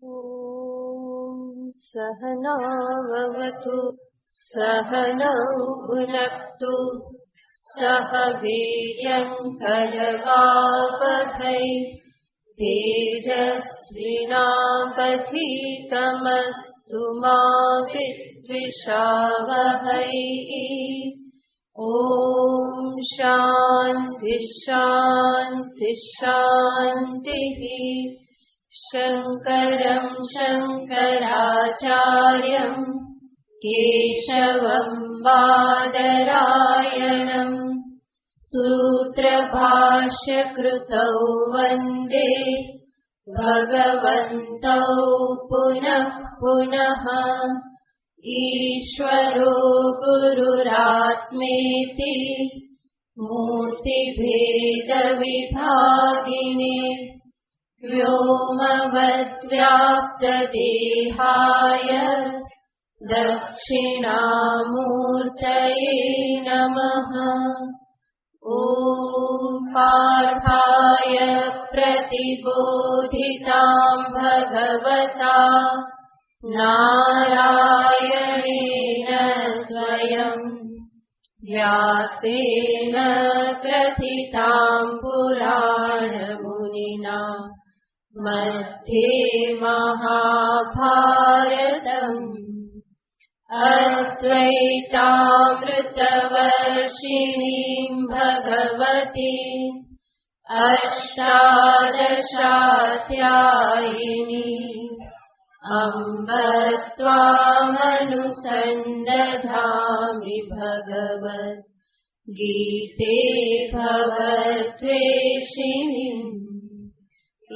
ॐ सहनाववतु सहनौ भुनक्तु सह वीर्यङ्करवावहै तेजस्विनावधीतमस्तु मा विद्विषावहै। ॐ शान्ति शान्ति शान्तिः। शङ्करं शङ्कराचार्यं केशवं बादरायणं सूत्रभाष्यकृतौ वन्दे भगवन्तौ पुनः पुनः। ईश्वरो गुरुरात्मेति मूर्तिभेदविभागिने व्योमवद्व्याप्तदेहाय दक्षिणामूर्तये नमः। ॐ पार्थाय प्रतिबोधितां भगवता नारायणेन स्वयं व्यासेन ग्रथितां पुराणमुनिना मध्ये महाभारतम् अद्वैतामृतवर्षिणीं भगवती अष्टादशाध्यायिनी अम्ब त्वामनुसन्दधामि भगवद्गीते भवद्वेषिणीम्।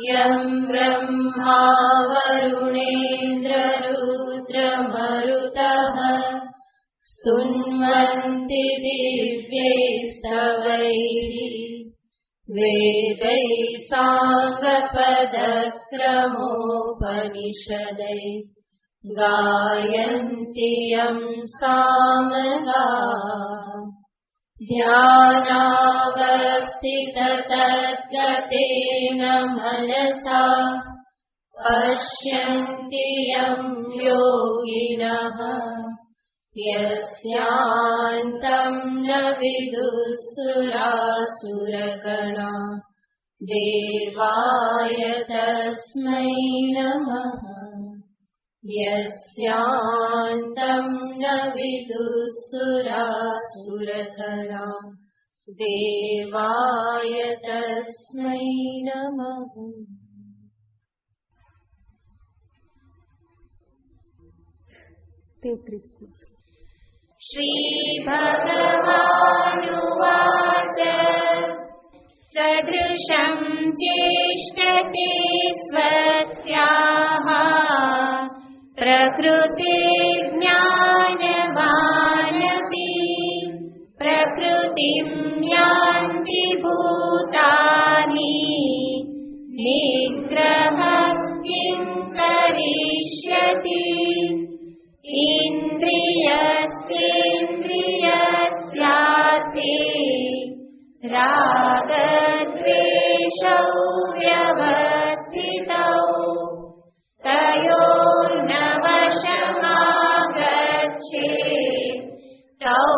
यं ब्रह्मा वरुणेन्द्ररुद्रमरुतः स्तुन्वन्ति दिव्यैस्तवैः वेदैः साङ्गपदक्रमोपनिषदैः गायन्ति यं सामगाः। ध्यानावस्थिततद्गतेन मनसा पश्यन्ति यं योगिनः यस्यान्तं न विदुःसुरासुरगणा देवाय तस्मै नमः। यस्यान्तं न विदुःसुरासुरगणा देवाय तस्मै नमः। श्रीभगवानुवाच सदृशं चेष्टते स्वस्याः प्रकृतिर्ज्ञानवानपि प्रकृतिं यान्ति भूतानि निग्रहः किं करिष्यति इन्द्रियस्येन्द्रियस्यार्थे रागद्वेषौ व्यवस्थितौ तयोर्नवशमागच्छेत् तौ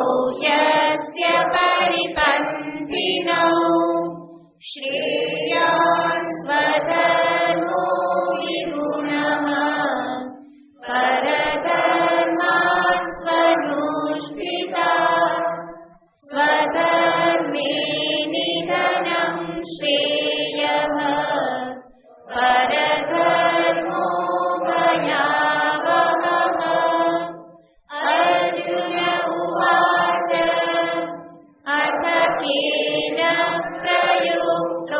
ह्यस्य परिपन्थिनौ श्रेयान् स्वधर्मो विगुणः परधर्मात् स्वनुष्ठितात् स्वधर्मे निधनं श्रेयः परधर्मो भयावहः। अर्जुन उवाच अथ केन प्रयुक्तोऽयम्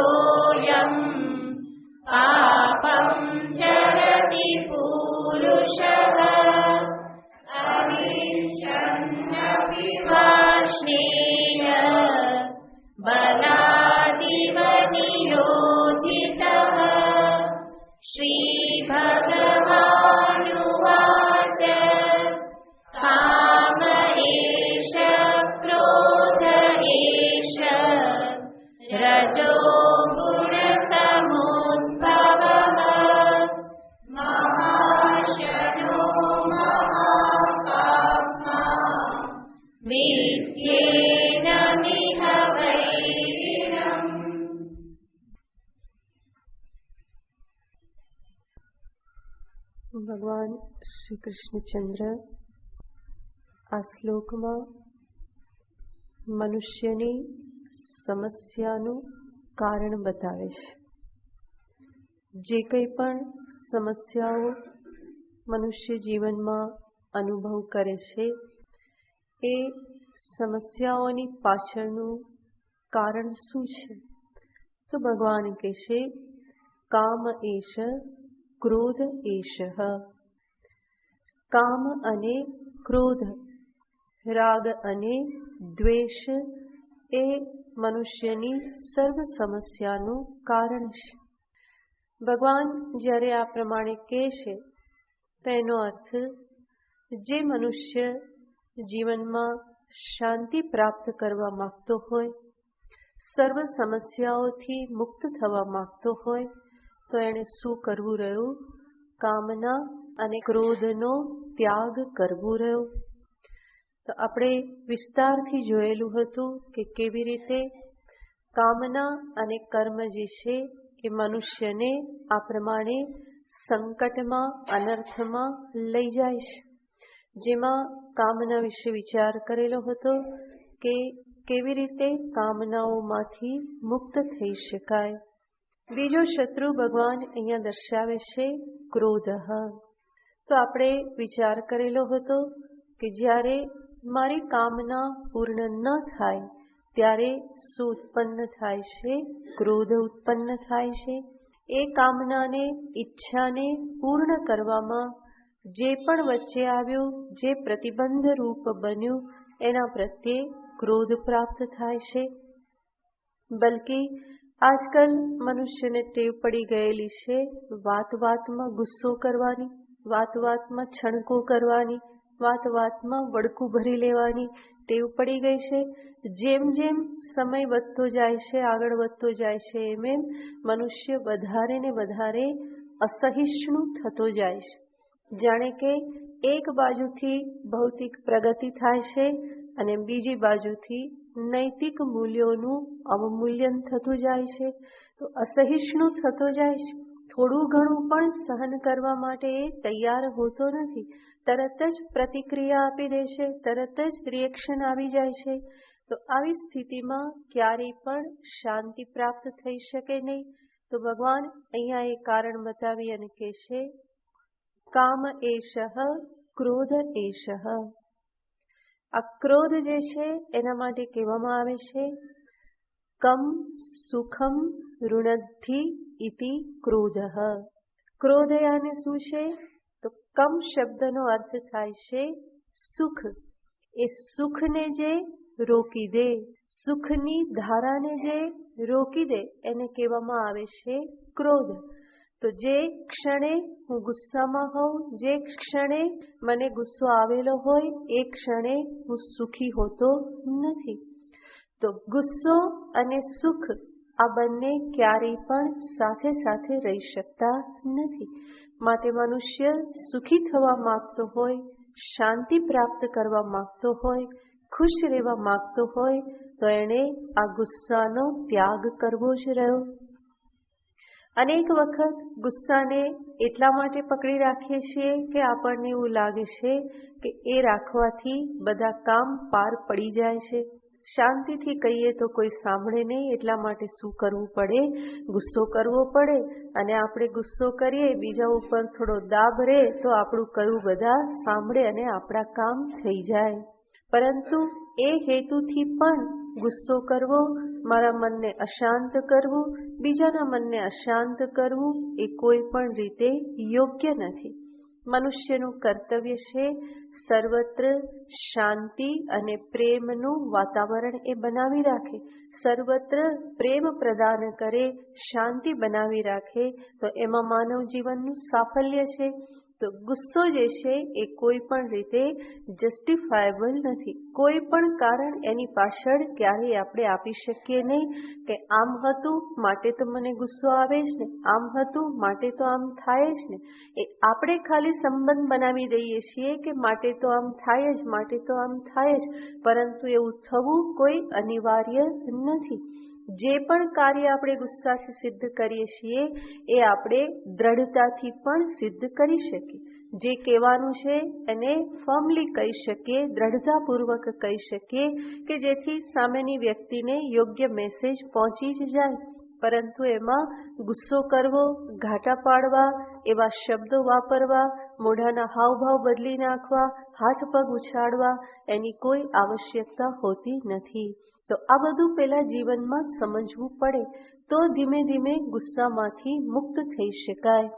पापं चरति पूरुषः अनिच्छन्नपि वाष्णेय बलादिव नियोजितः। श्रीभगवानुवाच काम एष क्रोध एष रजो गुणसमुद्भवः ભગવાન શ્રી કૃષ્ણચંદ્ર આ શ્લોકમાં મનુષ્યની સમસ્યાનું કારણ બતાવે છે. જે કંઈ પણ સમસ્યાઓ મનુષ્ય જીવનમાં અનુભવ કરે છે એ સમસ્યાઓની પાછળનું કારણ શું છે? તો ભગવાન કહેશે કામ એશ ક્રોધ એશ. કામ અને ક્રોધ, રાગ અને દ્વેષ એ મનુષ્યની સર્વ સમસ્યાનું કારણ છે. ભગવાન જ્યારે આ પ્રમાણે કહે છે તેનો અર્થ જે મનુષ્ય જીવનમાં શાંતિ પ્રાપ્ત કરવા માંગતો હોય, સર્વ સમસ્યાઓથી મુક્ત થવા માંગતો હોય તો એણે શું કરવું રહ્યું? કામના અને ક્રોધનો ત્યાગ કરવો રહ્યો. તો આપણે વિસ્તારથી જોયેલું હતું કે કેવી રીતે કામના અને કર્મ જે છે એ મનુષ્યને આ પ્રમાણે સંકટમાં, અનર્થમાં લઈ જાય છે. જેમાં કામના વિશે વિચાર કરેલો હતો કે કેવી રીતે કામનાઓમાંથી મુક્ત થઈ શકાય. બીજો શત્રુ ભગવાન અહીંયા દર્શાવે છે ક્રોધ. તો આપણે વિચાર કરેલો હતો કે જ્યારે મારી કામના પૂર્ણ ન થાય ત્યારે શું ઉત્પન્ન થાય છે? ક્રોધ ઉત્પન્ન થાય છે. એ કામનાને, ઈચ્છાને પૂર્ણ કરવામાં જે પણ વચ્ચે આવ્યું, જે પ્રતિબંધ રૂપ બન્યું, એના પ્રત્યે ક્રોધ પ્રાપ્ત થાય છે. બલકે આજકાલ મનુષ્યને ટેવ પડી ગયેલી છે વાત વાતમાં ગુસ્સો કરવાની, વાત વાતમાં છણકો કરવાની, વાત વાતમાં વડકું ભરી લેવાની ટેવ પડી ગઈ છે. જેમ જેમ સમય વધતો જાય છે, આગળ વધતો જાય છે, એમ મનુષ્ય વધારે ને વધારે અસહિષ્ણુ થતો જાય છે. જાણે કે એક બાજુથી ભૌતિક પ્રગતિ થાય છે અને બીજી બાજુથી નૈતિક મૂલ્યોનું અવમૂલ્યન થતું જાય છે. તો અસહિષ્ણુ થતો જાય છે. થોડું ઘણું પણ સહન કરવા માટે એ તૈયાર હોતો નથી. તરત જ પ્રતિક્રિયા આપી દે છે, તરત જ રિએક્શન આવી જાય છે. તો આવી સ્થિતિમાં ક્યારેય પણ શાંતિ પ્રાપ્ત થઈ શકે નહીં. તો ભગવાન અહીંયા એ કારણ બતાવી અને કહે છે કામ એશ ક્રોધ એશ. આ ક્રોધ જે છે એના માટે કહેવામાં આવે છે કમ સુખમ ઋણદ્ધિ ઇતિ ક્રોધ. ક્રોધ યાને શું છે? તો કમ શબ્દનો અર્થ થાય છે સુખ. એ સુખને જે રોકી દે, સુખની ધારાને જે રોકી દે એને કહેવામાં આવે છે ક્રોધ. તો જે ક્ષણે હું ગુસ્સામાં હોઉં, જે ક્ષણે મને ગુસ્સો આવેલો હોય એ ક્ષણે હું સુખી હોતો નથી. તો ગુસ્સો અને સુખ આ બંને ક્યારેય પણ સાથે સાથે રહી શકતા નથી. માટે મનુષ્ય સુખી થવા માંગતો હોય, શાંતિ પ્રાપ્ત કરવા માંગતો હોય, ખુશ રહેવા માંગતો હોય તો એણે આ ગુસ્સાનો ત્યાગ કરવો જ રહ્યો. અનેક વખત ગુસ્સાને એટલા માટે પકડી રાખીએ છીએ કે આપણને એવું લાગે છે કે એ રાખવાથી બધા કામ પાર પડી જાય છે. શાંતિથી કહીએ તો કોઈ સાંભળે નહીં, એટલા માટે શું કરવું પડે? ગુસ્સો કરવો પડે. અને આપણે ગુસ્સો કરીએ, બીજા ઉપર થોડો દાબ રહે તો આપણું કયું બધા સાંભળે અને આપણા કામ થઈ જાય. પરંતુ એ હેતુથી પણ ગુસ્સો કરવો, મારા મનને અશાંત કરવું, બીજાના મનને અશાંત કરવું એ કોઈ પણ રીતે યોગ્ય નથી. મનુષ્યનું કર્તવ્ય છે સર્વત્ર શાંતિ અને પ્રેમનું વાતાવરણ એ બનાવી રાખે, સર્વત્ર પ્રેમ પ્રદાન કરે, શાંતિ બનાવી રાખે. તો એમાં માનવ જીવનનું સાફલ્ય છે. તો ગુસ્સો જે છે એ કોઈ પણ રીતે જસ્ટિફાયેબલ નથી. કોઈ પણ કારણ એની પાછળ ક્યારેય આપણે આપી શકીએ નહીં કે આમ હતું માટે તો મને ગુસ્સો આવે જ ને, આમ હતું માટે તો આમ થાય જ ને. એ આપણે ખાલી સંબંધ બનાવી દઈએ છીએ કે માટે તો આમ થાય જ, માટે તો આમ થાય જ. પરંતુ એવું થવું કોઈ અનિવાર્ય નથી. જે પણ કાર્ય આપણે ગુસ્સાથી સિદ્ધ કરીએ છીએ એ આપણે દ્રઢતાથી પણ સિદ્ધ કરી શકીએ. જે કહેવાનું છે એને ફર્મલી કહી શકીએ, દ્રઢતાપૂર્વક કહી શકીએ કે જેથી સામેની વ્યક્તિને યોગ્ય મેસેજ પહોંચી જ જાય. પરંતુ એમાં ગુસ્સો કરવો, ઘાટા પાડવા, એવા શબ્દો વાપરવા, મોઢાના હાવભાવ બદલી નાખવા, હાથ પગ ઉછાળવા એની કોઈ આવશ્યકતા હોતી નથી. તો આ બધું પહેલા જીવનમાં સમજવું પડે તો ધીમે ધીમે ગુસ્સામાંથી મુક્ત થઈ શકાય.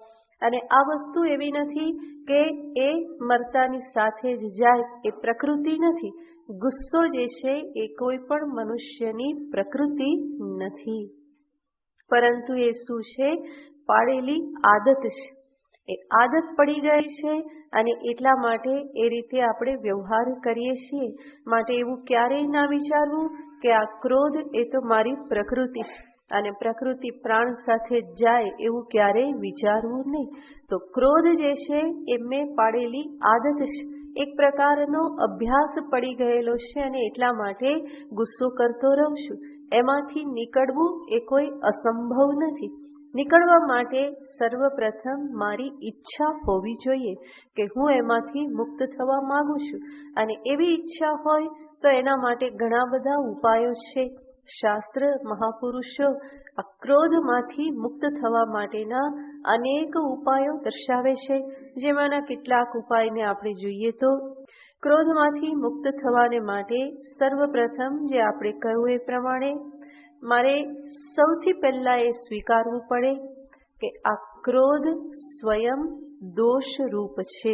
અને આ વસ્તુ એવી નથી કે એ મરતાની સાથે જ જાય, એ પ્રકૃતિ નથી. ગુસ્સો જે છે એ કોઈ પણ મનુષ્યની પ્રકૃતિ નથી, પરંતુ એ શું છે? પાડેલી આદત છે. એ આદત પડી ગઈ છે અને એટલા માટે એ રીતે આપણે વ્યવહાર કરીએ છીએ. માટે એવું ક્યારેય ના વિચારવું કે આ ક્રોધ એ તો મારી પ્રકૃતિ છે અને પ્રકૃતિ પ્રાણ સાથે જાય, એવું ક્યારેય વિચારવું નહીં. તો ક્રોધ જે છે એ મેં પાડેલી આદત છે, એક પ્રકારનો અભ્યાસ પડી ગયેલો છે અને એટલા માટે ગુસ્સો કરતો રહું છું. એમાંથી નીકળવું એ કોઈ અસંભવ નથી. નીકળવા માટે સર્વપ્રથમ મારી ઈચ્છા હોવી જોઈએ કે હું એમાંથી મુક્ત થવા માંગુ છું. અને એવી ઈચ્છા હોય તો એના માટે ઘણા બધા ઉપાયો છે. શાસ્ત્ર, મહાપુરુષો આ ક્રોધમાંથી મુક્ત થવા માટેના અનેક ઉપાયો દર્શાવે છે. જેમાંના કેટલાક ઉપાયને આપણે જોઈએ તો ક્રોધમાંથી મુક્ત થવાને માટે સર્વપ્રથમ જે આપણે કહ્યું એ પ્રમાણે મારે સૌથી પહેલા એ સ્વીકારવું પડે કે આ ક્રોધ સ્વયં દોષ રૂપ છે.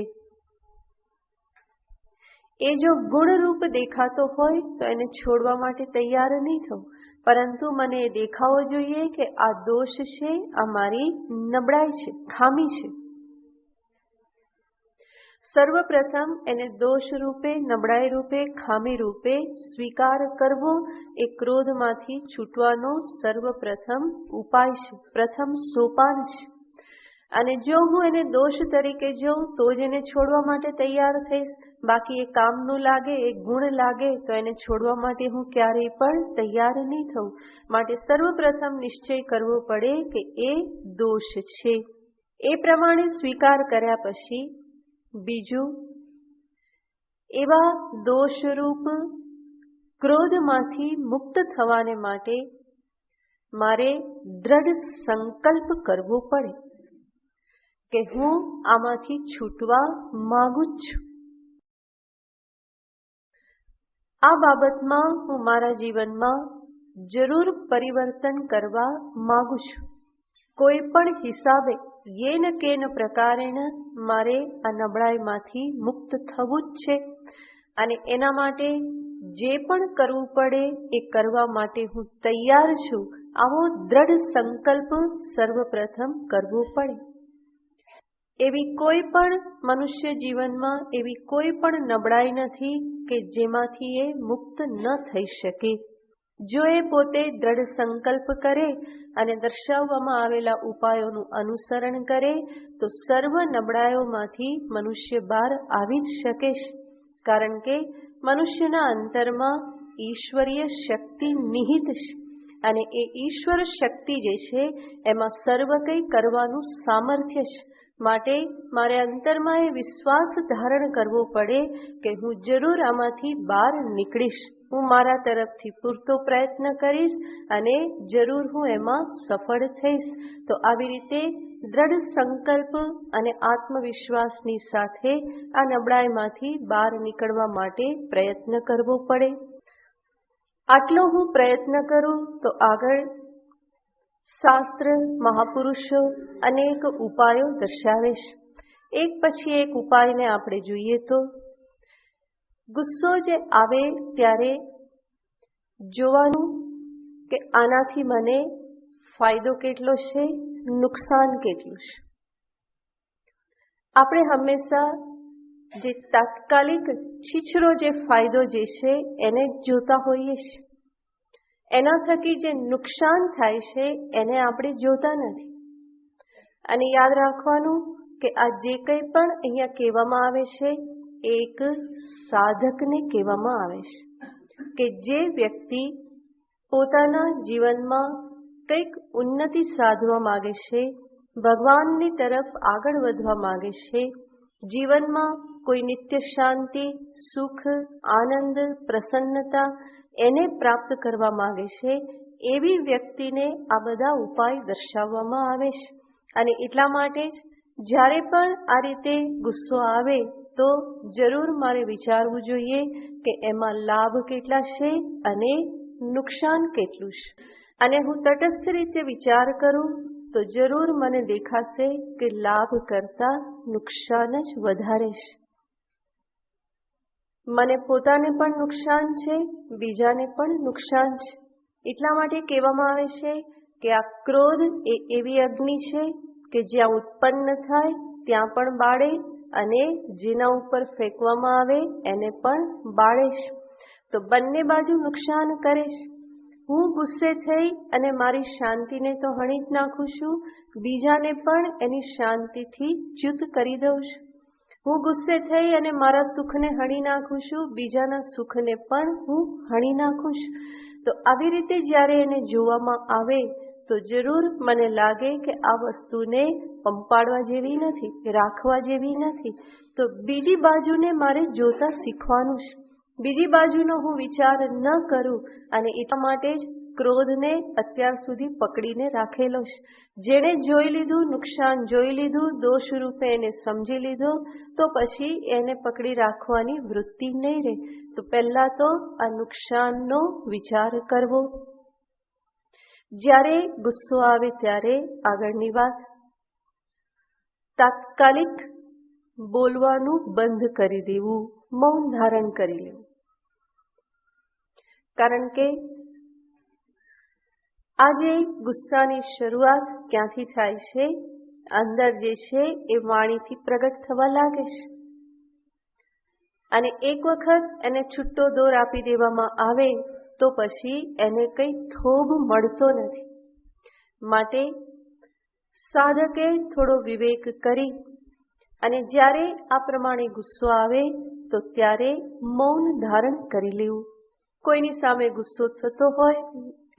એ જો ગુણ રૂપ દેખાતો હોય તો એને છોડવા માટે તૈયાર નહીં થવું, પરંતુ મને એ દેખાવો જોઈએ કે આ દોષ છે, આ મારી નબળાઈ છે, ખામી છે. સર્વપ્રથમ એને દોષ રૂપે, નબળાઈ રૂપે, ખામી રૂપે સ્વીકાર કરવો એ ક્રોધમાંથી છૂટવાનો સર્વપ્રથમ ઉપાય છે, પ્રથમ સોપાન છે. અને જો હું એને દોષ તરીકે જોઉં તો જ એને છોડવા માટે તૈયાર થઈશ. બાકી એ કામનું લાગે, એ ગુણ લાગે તો એને છોડવા માટે હું ક્યારેય પણ તૈયાર નહીં થઉં. માટે સર્વપ્રથમ નિશ્ચય કરવો પડે કે એ દોષ છે. એ પ્રમાણે સ્વીકાર કર્યા પછી બીજું, એવા દોષરૂપ ક્રોધમાંથી મુક્ત થવાને માટે મારે દ્રઢ સંકલ્પ કરવો પડે કે હું આમાંથી છૂટવા માંગુ છું. આ બાબતમાં હું મારા જીવનમાં જરૂર પરિવર્તન કરવા માંગુ છું. કોઈ પણ હિસાબે યેન કેન પ્રકારેણ મારે આ નબળાઈમાંથી મુક્ત થવું જ છે. અને એના માટે જે પણ કરવું પડે એ કરવા માટે હું તૈયાર છું. આવો દ્રઢ સંકલ્પ સર્વપ્રથમ કરવો પડે. એવી કોઈ પણ મનુષ્ય જીવનમાં એવી કોઈ પણ નબળાઈ નથી કે જેમાંથી એ મુક્ત ન થઈ શકે. જો એ પોતે દ્રઢ સંકલ્પ કરે અને દર્શાવવામાં આવેલા ઉપાયોનું અનુસરણ કરે તો સર્વ નબળાઈઓમાંથી મનુષ્ય બહાર આવી જ શકે છે. કારણ કે મનુષ્યના અંતરમાં ઈશ્વરીય શક્તિ નિહિત છે અને એ ઈશ્વર શક્તિ જે છે એમાં સર્વ કંઈ કરવાનું સામર્થ્ય છે. માટે મારે અંતરમાં એ વિશ્વાસ ધારણ કરવો પડે કે હું જરૂર આમાંથી બહાર નીકળીશ. હું મારા તરફથી પૂરતો પ્રયત્ન કરીશ અને જરૂર હું એમાં સફળ થઈશ. તો આવી રીતે દ્રઢ સંકલ્પ અને આત્મવિશ્વાસની સાથે આ નબળાઈમાંથી બહાર નીકળવા માટે પ્રયત્ન કરવો પડે. આટલો હું પ્રયત્ન કરું તો આગળ શાસ્ત્ર, મહાપુરુષો અનેક ઉપાયો દર્શાવે છે. એક પછી એક ઉપાયને આપણે જોઈએ તો ગુસ્સો જે આવે ત્યારે જોવાનું કે આનાથી મને ફાયદો કેટલો છે, નુકસાન કેટલું છે. આપણે હંમેશા જે તાત્કાલિક છીછરો જે ફાયદો જે છે એને જોતા હોઈએ છીએ. એના થકી જે નુકસાન થાય છે એને આપણે જોતા નથી. અને યાદ રાખવાનું કે આ જે કંઈ પણ અહીંયા કહેવામાં આવે છે એક સાધકને કહેવામાં આવે છે કે જે વ્યક્તિ પોતાના જીવનમાં કંઈક ઉન્નતિ સાધવા માગે છે, ભગવાનની તરફ આગળ વધવા માગે છે, જીવનમાં કોઈ નિત્ય શાંતિ, સુખ, આનંદ, પ્રસન્નતા એને પ્રાપ્ત કરવા માગે છે, એવી વ્યક્તિને આ બધા ઉપાય દર્શાવવામાં આવે છે. અને એટલા માટે જ જ્યારે પણ આ રીતે ગુસ્સો આવે તો જરૂર મારે વિચારવું જોઈએ કે એમાં લાભ કેટલા છે અને નુકસાન કેટલું છે. અને હું તટસ્થ રીતે વિચાર કરું તો જરૂર મને દેખાશે કે લાભ કરતા નુકસાન જ વધારે છે. મને પોતાને પણ નુકસાન છે, બીજાને પણ નુકસાન છે. એટલા માટે કહેવામાં આવે છે કે આ ક્રોધ એ એવી અગ્નિ છે કે જ્યાં ઉત્પન્ન થાય ત્યાં પણ બાળે અને જેના ઉપર ફેંકવામાં આવે એને પણ બાળે છે. તો બંને બાજુ નુકસાન કરે છે. હું ગુસ્સે થઈ અને મારી શાંતિને તો હણી જ નાખું છું, બીજાને પણ એની શાંતિથી ચ્યુત કરી દઉં છું. હું ગુસ્સે થઈ અને મારા સુખને હણી નાખું છું, બીજાના સુખને પણ હું હણી નાખું છું. તો આવી રીતે જ્યારે એને જોવામાં આવે તો જરૂર મને લાગે કે આ વસ્તુને પંપાડવા જેવી નથી, રાખવા જેવી નથી. તો બીજી બાજુને મારે જોતા શીખવાનું છે, બીજી બાજુનો હું વિચાર ન કરું. અને એટલા માટે જ ક્રોધને અત્યાર સુધી પકડીને રાખેલો છે. જેણે જોઈ લીધું, નુકસાન જોઈ લીધું, દોષ રૂપે એને સમજી લીધો, તો પછી એને પકડી રાખવાની વૃત્તિ નહીં રહે. તો પહેલા તો આ નુકસાનનો વિચાર કરવો. જ્યારે ગુસ્સો આવે ત્યારે આગળની વાત, તાત્કાલિક બોલવાનું બંધ કરી દેવું, મૌન ધારણ કરી લેવું. કારણ કે આજે ગુસ્સાની શરૂઆત ક્યાંથી થાય છે? અંદર જે છે એ વાણીથી પ્રગટ થવા લાગે છે. અને એક વખત એને છૂટો દોર આપી દેવામાં આવે તો પછી એને કંઈ થોભ મળતો નથી. માટે સાધકે થોડો વિવેક કરી અને જ્યારે આ પ્રમાણે ગુસ્સો આવે તો ત્યારે મૌન ધારણ કરી લેવું. કોઈની સામે ગુસ્સો થતો હોય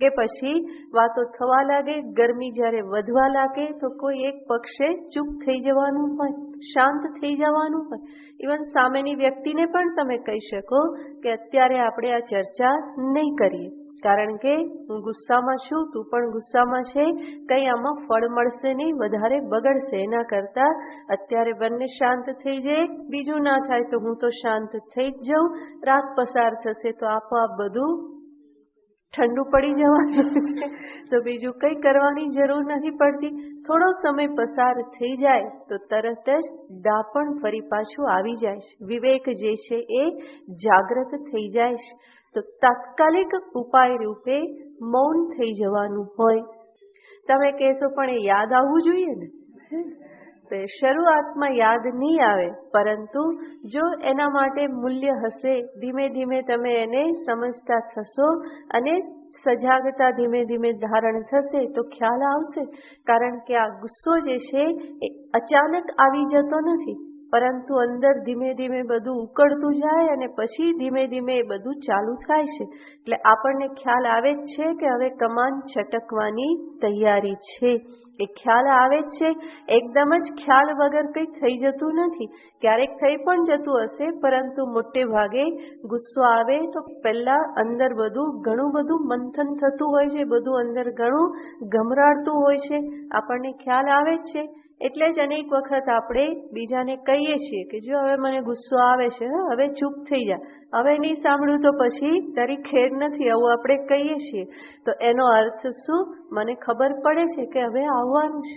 કે પછી વાતો થવા લાગે, ગરમી જ્યારે વધવા લાગે તો કોઈ એક પક્ષે ચૂપ થઈ જવાનું હોય, શાંત થઈ જવાનું હોય. ઇવન સામેની વ્યક્તિને પણ તમે કહી શકો કે અત્યારે આપણે આ ચર્ચા નહીં કરીએ, કારણ કે હું ગુસ્સામાં છું, તું પણ ગુસ્સામાં છે, કંઈ આમાં ફળ મળશે નહીં, વધારે બગડશે. એના કરતાં અત્યારે બંને શાંત થઈ જાય, બીજું ના થાય તો હું તો શાંત થઈ જ જાઉં. રાત પસાર થશે તો આપોઆપ બધું ઠંડુ પડી જવાનું છે, તો બીજું કંઈ કરવાની જરૂર નથી પડતી. થોડો સમય પસાર થઈ જાય તો તરત જ દાપણ ફરી પાછું આવી જાય છે, વિવેક જે છે એ જાગૃત થઈ જાય છે. તો તાત્કાલિક ઉપાય રૂપે મૌન થઈ જવાનું હોય. તમે કહેશો પણ એ યાદ આવવું જોઈએ ને. તો શરૂઆતમાં યાદ નહીં આવે, પરંતુ જો એના માટે મૂલ્ય હશે, ધીમે ધીમે તમે એને સમજતા થશો અને સજાગતા ધીમે ધીમે ધારણ થશે તો ખ્યાલ આવશે. કારણ કે આ ગુસ્સો જે છે એ અચાનક આવી જતો નથી, પરંતુ અંદર ધીમે ધીમે બધું ઉકળતું જાય અને પછી ધીમે ધીમે એ બધું ચાલુ થાય છે. એટલે આપણને ખ્યાલ આવે જ છે કે હવે કમાન છટકવાની તૈયારી છે. એ ખ્યાલ આવે જ છે. એકદમ જ ખ્યાલ વગર કંઈ થઈ જતું નથી. ક્યારેક થઈ પણ જતું હશે, પરંતુ મોટે ભાગે ગુસ્સો આવે તો પહેલા અંદર ઘણું બધું મંથન થતું હોય છે, બધું અંદર ઘણું ગમરાડતું હોય છે. આપણને ખ્યાલ આવે જ છે. એટલે જ અનેક વખત આપણે બીજાને કહીએ છીએ કે જો હવે મને ગુસ્સો આવે છે, હવે ચૂપ થઈ જા, હવે નહીં સાંભળ્યું તો પછી તારી ખેર નથી, આવું આપણે કહીએ છીએ. તો એનો અર્થ શું? મને ખબર પડે છે કે હવે આવવાનું છે.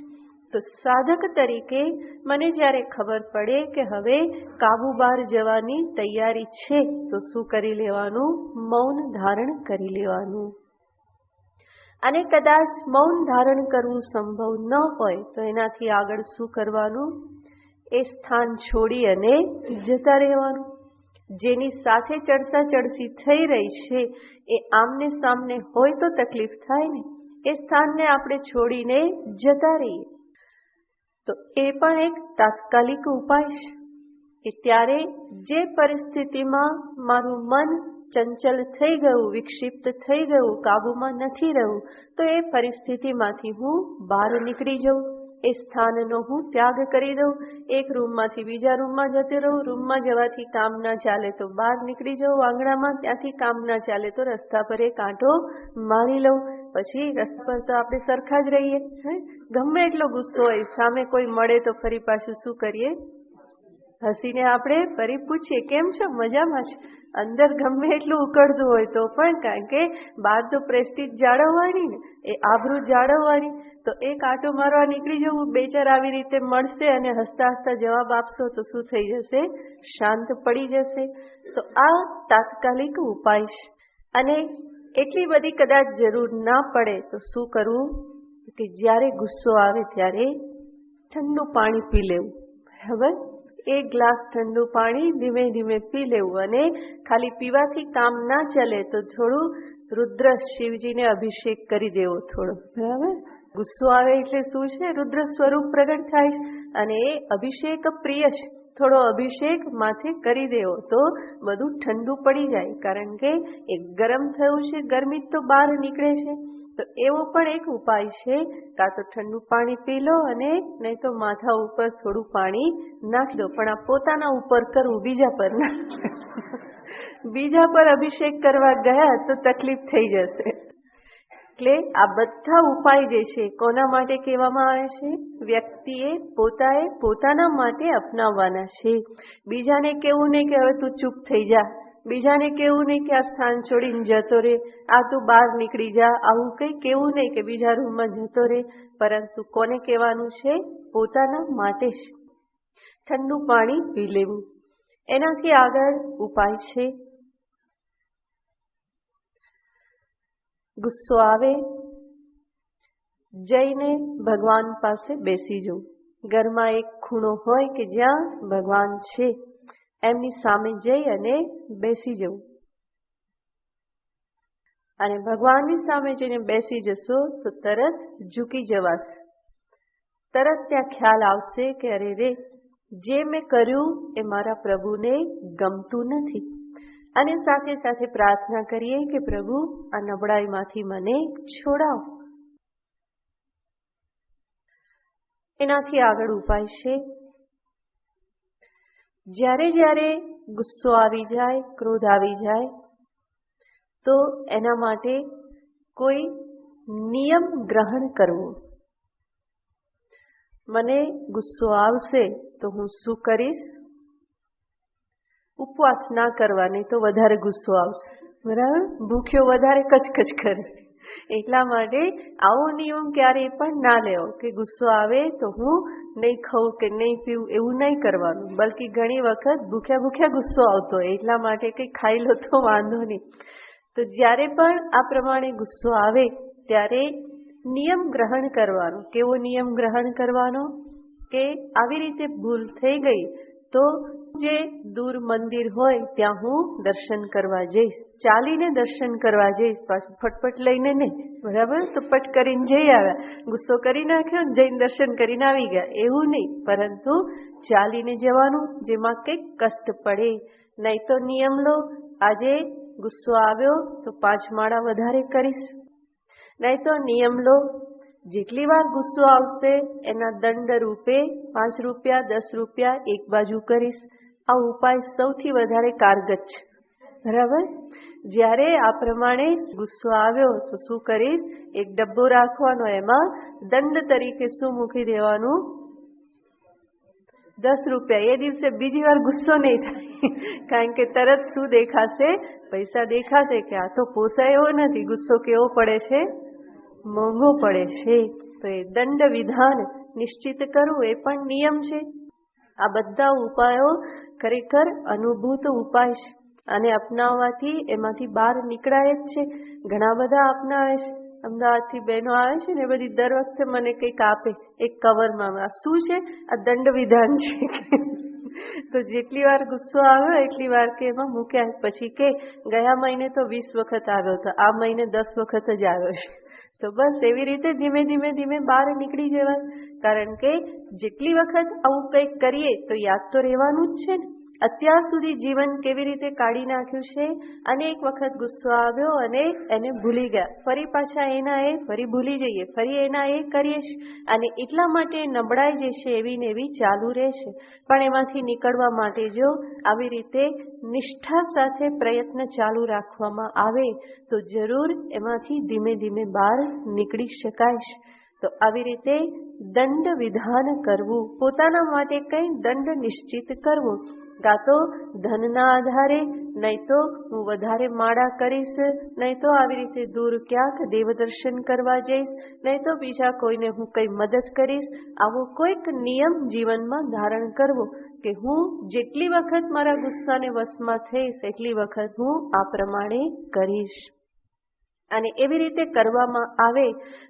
તો સાધક તરીકે મને જ્યારે ખબર પડે કે હવે કાબુ બહાર જવાની તૈયારી છે તો શું કરી લેવાનું? મૌન ધારણ કરી લેવાનું. અને કદાચ મૌન ધારણ કરવું સંભવ ન હોય તો એનાથી આગળ શું કરવાનું? એ સ્થાન છોડી અને જતા રહેવાનું. જેની સાથે ચડસા ચડસી થઈ રહી છે એ આમને સામને હોય તો તકલીફ થાય ને, એ સ્થાનને આપણે છોડીને જતા રહીએ. તો એ પણ એક તાત્કાલિક ઉપાય છે કે ત્યારે જે પરિસ્થિતિમાં મારું મન ચંચલ થઈ ગયું, વિક્ષિપ્ત થઈ ગયું, કાબુમાં નથી રહ્યું, તો એ પરિસ્થિતિમાંથી હું બહાર નીકળી જાઉં, એ સ્થાનનો હું ત્યાગ કરી દઉં, એક રૂમમાંથી બીજા રૂમમાં જતી રહું, રૂમમાં જવાથી કામ ના ચાલે તો બહાર નીકળી જાઉં આંગણામાં, ત્યાંથી કામ ના ચાલે તો રસ્તા પર એક આંટો મારી લઉં. પછી રસ્તા પર તો આપણે સરખા જ રહીએ, ગમે એટલો ગુસ્સો હોય, સામે કોઈ મળે તો ફરી પાછું શું કરીએ? હસીને આપણે ફરી પૂછીએ કેમ છો, મજામાં છે. અંદર ગમે એટલું ઉકળતું હોય તો પણ, કારણ કે બહાર તો પ્રેસ્ટીજ જાળવવાની ને, એ આબરૂ જાળવવાની, તો એક આંટો મારવા નીકળી જવું, બે ચાર આવી રીતે મળશે અને હસતા હસતા જવાબ આપશો તો શું થઈ જશે? શાંત પડી જશે. તો આ તાત્કાલિક ઉપાય છે. અને એટલી બધી કદાચ જરૂર ના પડે તો શું કરવું કે જ્યારે ગુસ્સો આવે ત્યારે ઠંડુ પાણી પી લેવું. બરાબર, એક ગ્લાસ ઠંડુ પાણી ધીમે ધીમે પી લેવું. અને ખાલી પીવાથી કામ ના ચાલે તો થોડું રુદ્ર શિવજીને અભિષેક કરી દેવો થોડો. બરાબર, ગુસ્સો આવે એટલે શું છે? રુદ્ર સ્વરૂપ પ્રગટ થાય છે અને એ અભિષેક પ્રિય છે. થોડો અભિષેક માથે કરી દેવો તો બધું ઠંડુ પડી જાય, કારણ કે એ ગરમ થયું છે, ગરમી તો બહાર નીકળે છે. તો એવો પણ એક ઉપાય છે, કાં તો ઠંડુ પાણી પી લો અને નહીં તો માથા ઉપર થોડું પાણી નાખી દો. પણ આ પોતાના ઉપર કરવું, બીજા પર ના. બીજા પર અભિષેક કરવા ગયા તો તકલીફ થઈ જશે. એટલે આ બધા ઉપાય જે છે કોના માટે કહેવામાં આવે છે? વ્યક્તિએ પોતાએ પોતાના માટે અપનાવવાના છે. બીજાને કેવું નહીં કે હવે તું ચૂપ થઈ જા, બીજાને કેવું નહીં કે આ સ્થાન છોડીને જતો રે, આ તું બહાર નીકળી જા, આવું કંઈ કેવું નહીં કે બીજા રૂમમાં જતો રે. પરંતુ કોને કહેવાનું છે? પોતાના માટે જ. ઠંડુ પાણી પી લેવું. એનાથી આગળ ઉપાય છે, ગુસ્સો આવે જઈને ભગવાન પાસે બેસી જવું. ઘરમાં એક ખૂણો હોય કે જ્યાં ભગવાન છે, એમની સામે જઈ અને બેસી જવું. અને ભગવાનની સામે જઈને બેસી જશો તો તરત ઝૂકી જવાશે. તરત ત્યાં ખ્યાલ આવશે કે અરે રે, જે મેં કર્યું એ મારા પ્રભુને ગમતું નથી. અને સાથે સાથે પ્રાર્થના કરીએ કે પ્રભુ આ નબળાઈમાંથી મને છોડાવો. એનાથી આગળ ઉપાય છે, જ્યારે જ્યારે ગુસ્સો આવી જાય, ક્રોધ આવી જાય, તો એના માટે કોઈ નિયમ ગ્રહણ કરવો. મને ગુસ્સો આવશે તો હું શું કરીશ? ઉપવાસ ના કરવાની તો વધારે ગુસ્સો આવશે. બરાબર, ભૂખ્યો વધારે કચકચ કરે. એટલા માટે આવો નિયમ ક્યારેય પણ ના લેવો કે ગુસ્સો આવે તો હું નહીં ખાઉં કે નહીં પીવું, એવું નહીં કરવાનું. બલકી ઘણી વખત ભૂખ્યા ભૂખ્યા ગુસ્સો આવતો હોય, એટલા માટે કંઈ ખાઈ લો તો વાંધો નહીં. તો જ્યારે પણ આ પ્રમાણે ગુસ્સો આવે ત્યારે નિયમ ગ્રહણ કરવાનો. કેવો નિયમ ગ્રહણ કરવાનો? કે આવી રીતે ભૂલ થઈ ગઈ તો જે દૂર મંદિર હોય ત્યાં હું દર્શન કરવા જઈશ, ચાલીને દર્શન કરવા જઈશ, પાછું ફટફટ લઈને નહીં. બરાબર, તો પટ કરીને જઈ આવ્યા, ગુસ્સો કરી નાખ્યો, જઈને દર્શન કરીને આવી ગયા, એવું નહીં. પરંતુ ચાલીને જવાનું, જેમાં કંઈક કષ્ટ પડે. નહીં તો નિયમ લો, આજે ગુસ્સો આવ્યો તો 5 માળા વધારે કરીશ. નહીં તો નિયમ લો, જેટલી વાર ગુસ્સો આવશે એના દંડ રૂપે 5 રૂપિયા 10 રૂપિયા એક બાજુ કરીશ. આ ઉપાય સૌથી વધારે કારગત છે. બરાબર, જ્યારે આ પ્રમાણે ગુસ્સો આવ્યો તો શું કરીશ? એક ડબ્બો રાખવાનો, એમાં દંડ તરીકે શું મૂકી દેવાનું? 10 રૂપિયા. એ દિવસે બીજી વાર ગુસ્સો નહીં થાય, કારણ કે તરત શું દેખાશે? પૈસા દેખાશે કે આ તો પોસાય એવો નથી. ગુસ્સો કેવો પડે છે? મોંઘો પડે છે. તો એ દંડ વિધાન નિશ્ચિત કરવું એ પણ નિયમ છે. આ બધા ઉપાયો ખરેખર અનુભૂત ઉપાય છે અને અપનાવવાથી એમાંથી બહાર નીકળાય જ છે. ઘણા બધા અપનાવે છે. અમદાવાદથી બહેનો આવે છે ને, બધી દર વખતે મને કંઈક આપે એક કવરમાં. આ શું છે? આ દંડ વિધાન છે. તો જેટલી વાર ગુસ્સો આવ્યો એટલી વાર કે એમાં મૂક્યા. પછી કે ગયા મહિને તો 20 વખત આવ્યો હતો, આ મહિને 10 વખત જ આવ્યો છે. તો બસ એવી રીતે ધીમે ધીમે ધીમે બહાર નીકળી જવાય. કારણ કે જેટલી વખત આવું કંઈક કરીએ તો યાદ તો રહેવાનું જ છે ને. અત્યાર સુધી જીવન કેવી રીતે કાઢી નાખ્યું છે. અનેક વખત ગુસ્સો આવ્યો અને એને ભૂલી ગયા, ફરી પાછા એના એ ફરી ભૂલી જઈએ, ફરી એના એ કરીએ છીએ, અને એટલા માટે નબળાઈ જે છે એવી ને એવી ચાલુ રહેશે. પણ એમાંથી નીકળવા માટે જો આવી રીતે નિષ્ઠા સાથે પ્રયત્ન ચાલુ રાખવામાં આવે તો જરૂર એમાંથી ધીમે ધીમે બહાર નીકળી શકાય છે. તો આવી રીતે દંડ વિધાન કરવું, પોતાના માટે કંઈ દંડ નિશ્ચિત કરવો, કાં તો ધનના આધારે, નહીં તો હું વધારે માળા કરીશ, નહીં તો આવી રીતે દૂર ક્યાંક દેવદર્શન કરવા જઈશ, નહીં તો બીજા કોઈને હું કંઈ મદદ કરીશ. આવો કોઈક નિયમ જીવનમાં ધારણ કરવો કે હું જેટલી વખત મારા ગુસ્સાને વશમાં થઈશ એટલી વખત હું આ પ્રમાણે કરીશ. અને એવી રીતે કરવામાં આવે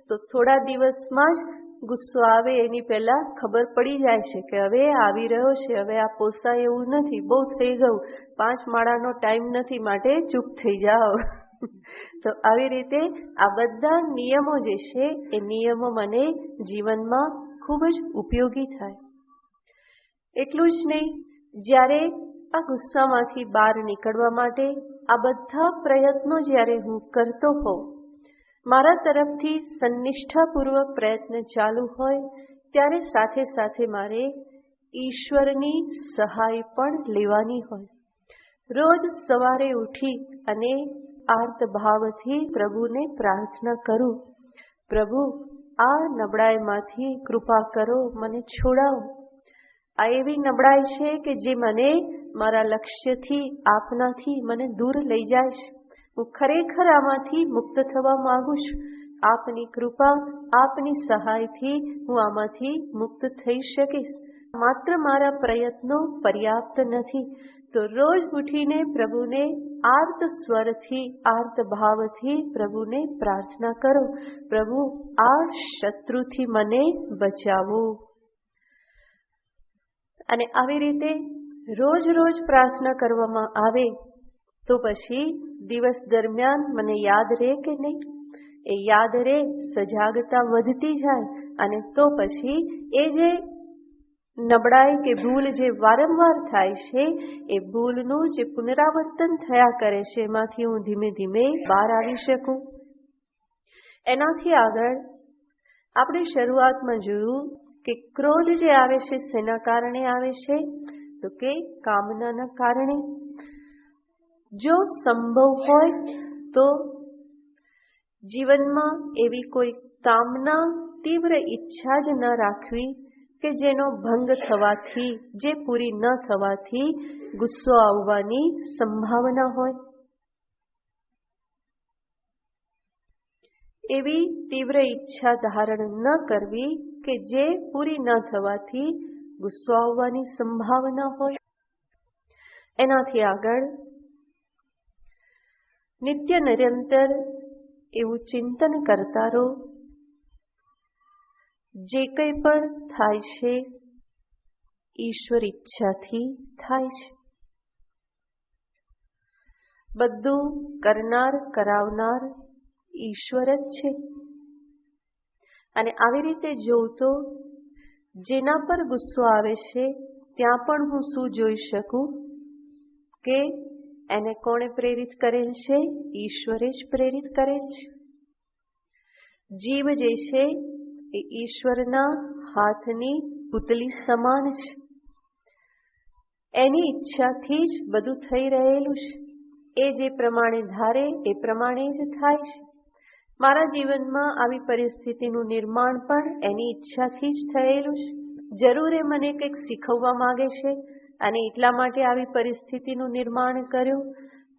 તો થોડા દિવસમાં જ ગુસ્સો આવે એની પહેલા ખબર પડી જાય છે કે હવે આવી રહ્યો છે, હવે આ પોસાય એવું નથી, બહુ થઈ ગયું, 5 માળાનો ટાઈમ નથી, માટે ચૂપ થઈ જાઓ. તો આવી રીતે આ બધા નિયમો જે છે એ નિયમો મને જીવનમાં ખૂબ જ ઉપયોગી થાય. એટલું જ નહીં, જ્યારે આ ગુસ્સામાંથી બહાર નીકળવા માટે આ બધા પ્રયત્નો જ્યારે હું કરતો હોઉં, મારા તરફથી સંનિષ્ઠાપૂર્વક પ્રયત્ન ચાલુ હોય, ત્યારે સાથે સાથે મારે ઈશ્વરની સહાય પણ લેવાની હોય. રોજ સવારે ઉઠી અને આર્ત ભાવથી પ્રભુને પ્રાર્થના કરું, પ્રભુ આ નબળાઈમાંથી કૃપા કરો, મને છોડાવો. આ એવી નબળાઈ છે કે જે મને મારા લક્ષ્યથી, આપનાથી મને દૂર લઈ જાય છે. હું ખરેખર આમાંથી મુક્ત થવા માંગુ છું. આપની કૃપા, આપની સહાયથી હું આમાંથી મુક્ત થઈ શકીશ. માત્ર મારા પ્રયત્નો પર્યાપ્ત નથી. તો રોજ ઉઠીને પ્રભુને આર્ત સ્વરથી, આર્ત ભાવથી પ્રભુને પ્રાર્થના કરો, પ્રભુ આ શત્રુથી મને બચાવો. અને આવી રીતે રોજ રોજ પ્રાર્થના કરવામાં આવે તો પછી દિવસ દરમિયાન મને યાદ રહે કે નહીં, એ યાદ રહે, સજાગતા વધતી જાય. અને તો પછી એ જે નબળાઈ કે ભૂલ જે વારંવાર થાય છે, એ ભૂલનું જે પુનરાવર્તન થયા કરે છે, એમાંથી હું ધીમે ધીમે બહાર આવી શકું. એનાથી આગળ આપણે શરૂઆતમાં જોયું કે ક્રોધ જે આવે છે શેના કારણે આવે છે, તો કે કામનાના કારણે. જો સંભવ હોય તો જીવનમાં એવી કોઈ કામના, તીવ્ર ઈચ્છા જ ન રાખવી કે જેનો ભંગ થવાથી, જે પૂરી ન થવાથી ગુસ્સો આવવાની સંભાવના હોય. એવી તીવ્ર ઈચ્છા ધારણ ન કરવી કે જે પૂરી ન થવાથી ગુસ્સો આવવાની સંભાવના હોય. એનાથી આગળ નિત્ય નિરંતર એવું ચિંતન કરતા રહો, જે કંઈ પણ થાય છે ઈશ્વર ઈચ્છાથી થાય છે. બધું કરનાર, કરાવનાર ઈશ્વર જ છે. અને આવી રીતે જોઉં તો જેના પર ગુસ્સો આવે છે ત્યાં પણ હું શું જોઈ શકું કે એને કોણે પ્રેરિત કરેલ છે? ઈશ્વરે જ પ્રેરિત કરેલ છે. જીવ જે છે એ ઈશ્વરના હાથની પુતલી સમાન છે. એની ઈચ્છાથી જ બધું થઈ રહેલું છે. એ જે પ્રમાણે ધારે એ પ્રમાણે જ થાય છે. મારા જીવનમાં આવી પરિસ્થિતિનું નિર્માણ પણ એની ઈચ્છાથી જ થયેલું છે. જરૂર એ મને કંઈક શીખવવા માંગે છે અને એટલા માટે આવી પરિસ્થિતિનું નિર્માણ કર્યું.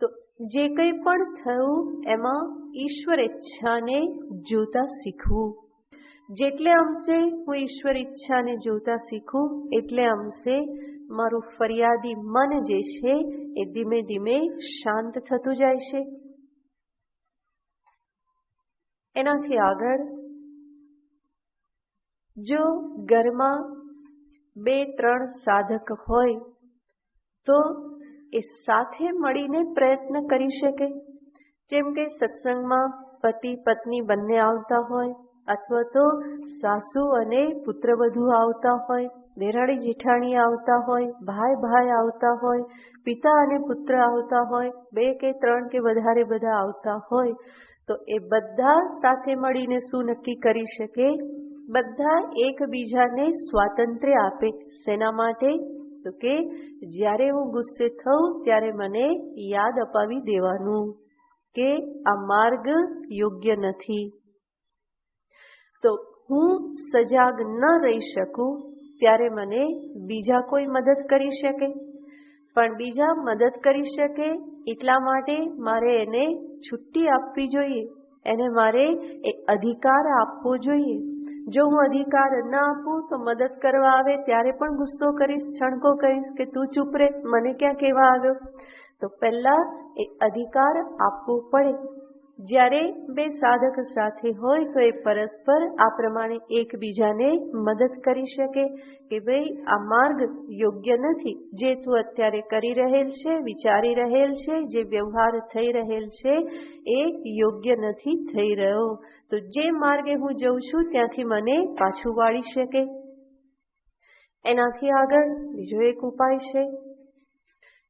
તો જે કંઈ પણ થયું એમાં ઈશ્વર ઈચ્છાને જોતા શીખવું. જેટલે અંશે હું ઈશ્વર ઈચ્છાને જોતા શીખું એટલે અંશે મારું ફરિયાદી મન જે છે એ ધીમે ધીમે શાંત થતું જાય છે. એનાથી આગળ જો ઘરમાં 2-3 સાધક હોય તો એ સાથે મળીને પ્રયત્ન કરી શકે. જેમ કે સત્સંગમાં પતિ પત્ની બંને આવતા હોય, અથવા તો સાસુ અને પુત્રવધુ આવતા હોય, દેરાણી જેઠાણી આવતા હોય, ભાઈ ભાઈ આવતા હોય, પિતા અને પુત્ર આવતા હોય, 2 કે 3 કે વધારે બધા આવતા હોય, તો એ બધા સાથે મળીને શું નક્કી કરી શકે? બધા એકબીજાને સ્વાતંત્ર્ય આપે. શેના માટે? તો કે જ્યારે હું ગુસ્સે થઉં ત્યારે મને યાદ અપાવી દેવાનું કે આ માર્ગ યોગ્ય નથી. તો હું સજાગ ન રહી શકું ત્યારે મને બીજા કોઈ મદદ કરી શકે, પણ બીજા મદદ કરી શકે એટલા માટે મારે એને છુટ્ટી આપવી જોઈએ, એને મારે એક અધિકાર આપવો જોઈએ. જો હું અધિકાર ન આપું તો મદદ કરવા આવે ત્યારે પણ ગુસ્સો કરીશ, છણકો કરીશ કે તું ચૂપ રે, મને ક્યાં કહેવા આવ્યો. તો પહેલા એ અધિકાર આપવો પડે. જ્યારે 2 સાધક સાથે હોય તો એ પરસ્પર આ પ્રમાણે એકબીજાને મદદ કરી શકે કે ભાઈ આ માર્ગ યોગ્ય નથી, જે તું અત્યારે કરી રહેલ છે, વિચારી રહેલ છે, જે વ્યવહાર થઈ રહેલ છે એ યોગ્ય નથી થઈ રહ્યો. તો જે માર્ગે હું જઉં છું ત્યાંથી મને પાછું વાળી શકે. એનાથી આગળ બીજો એક ઉપાય છે.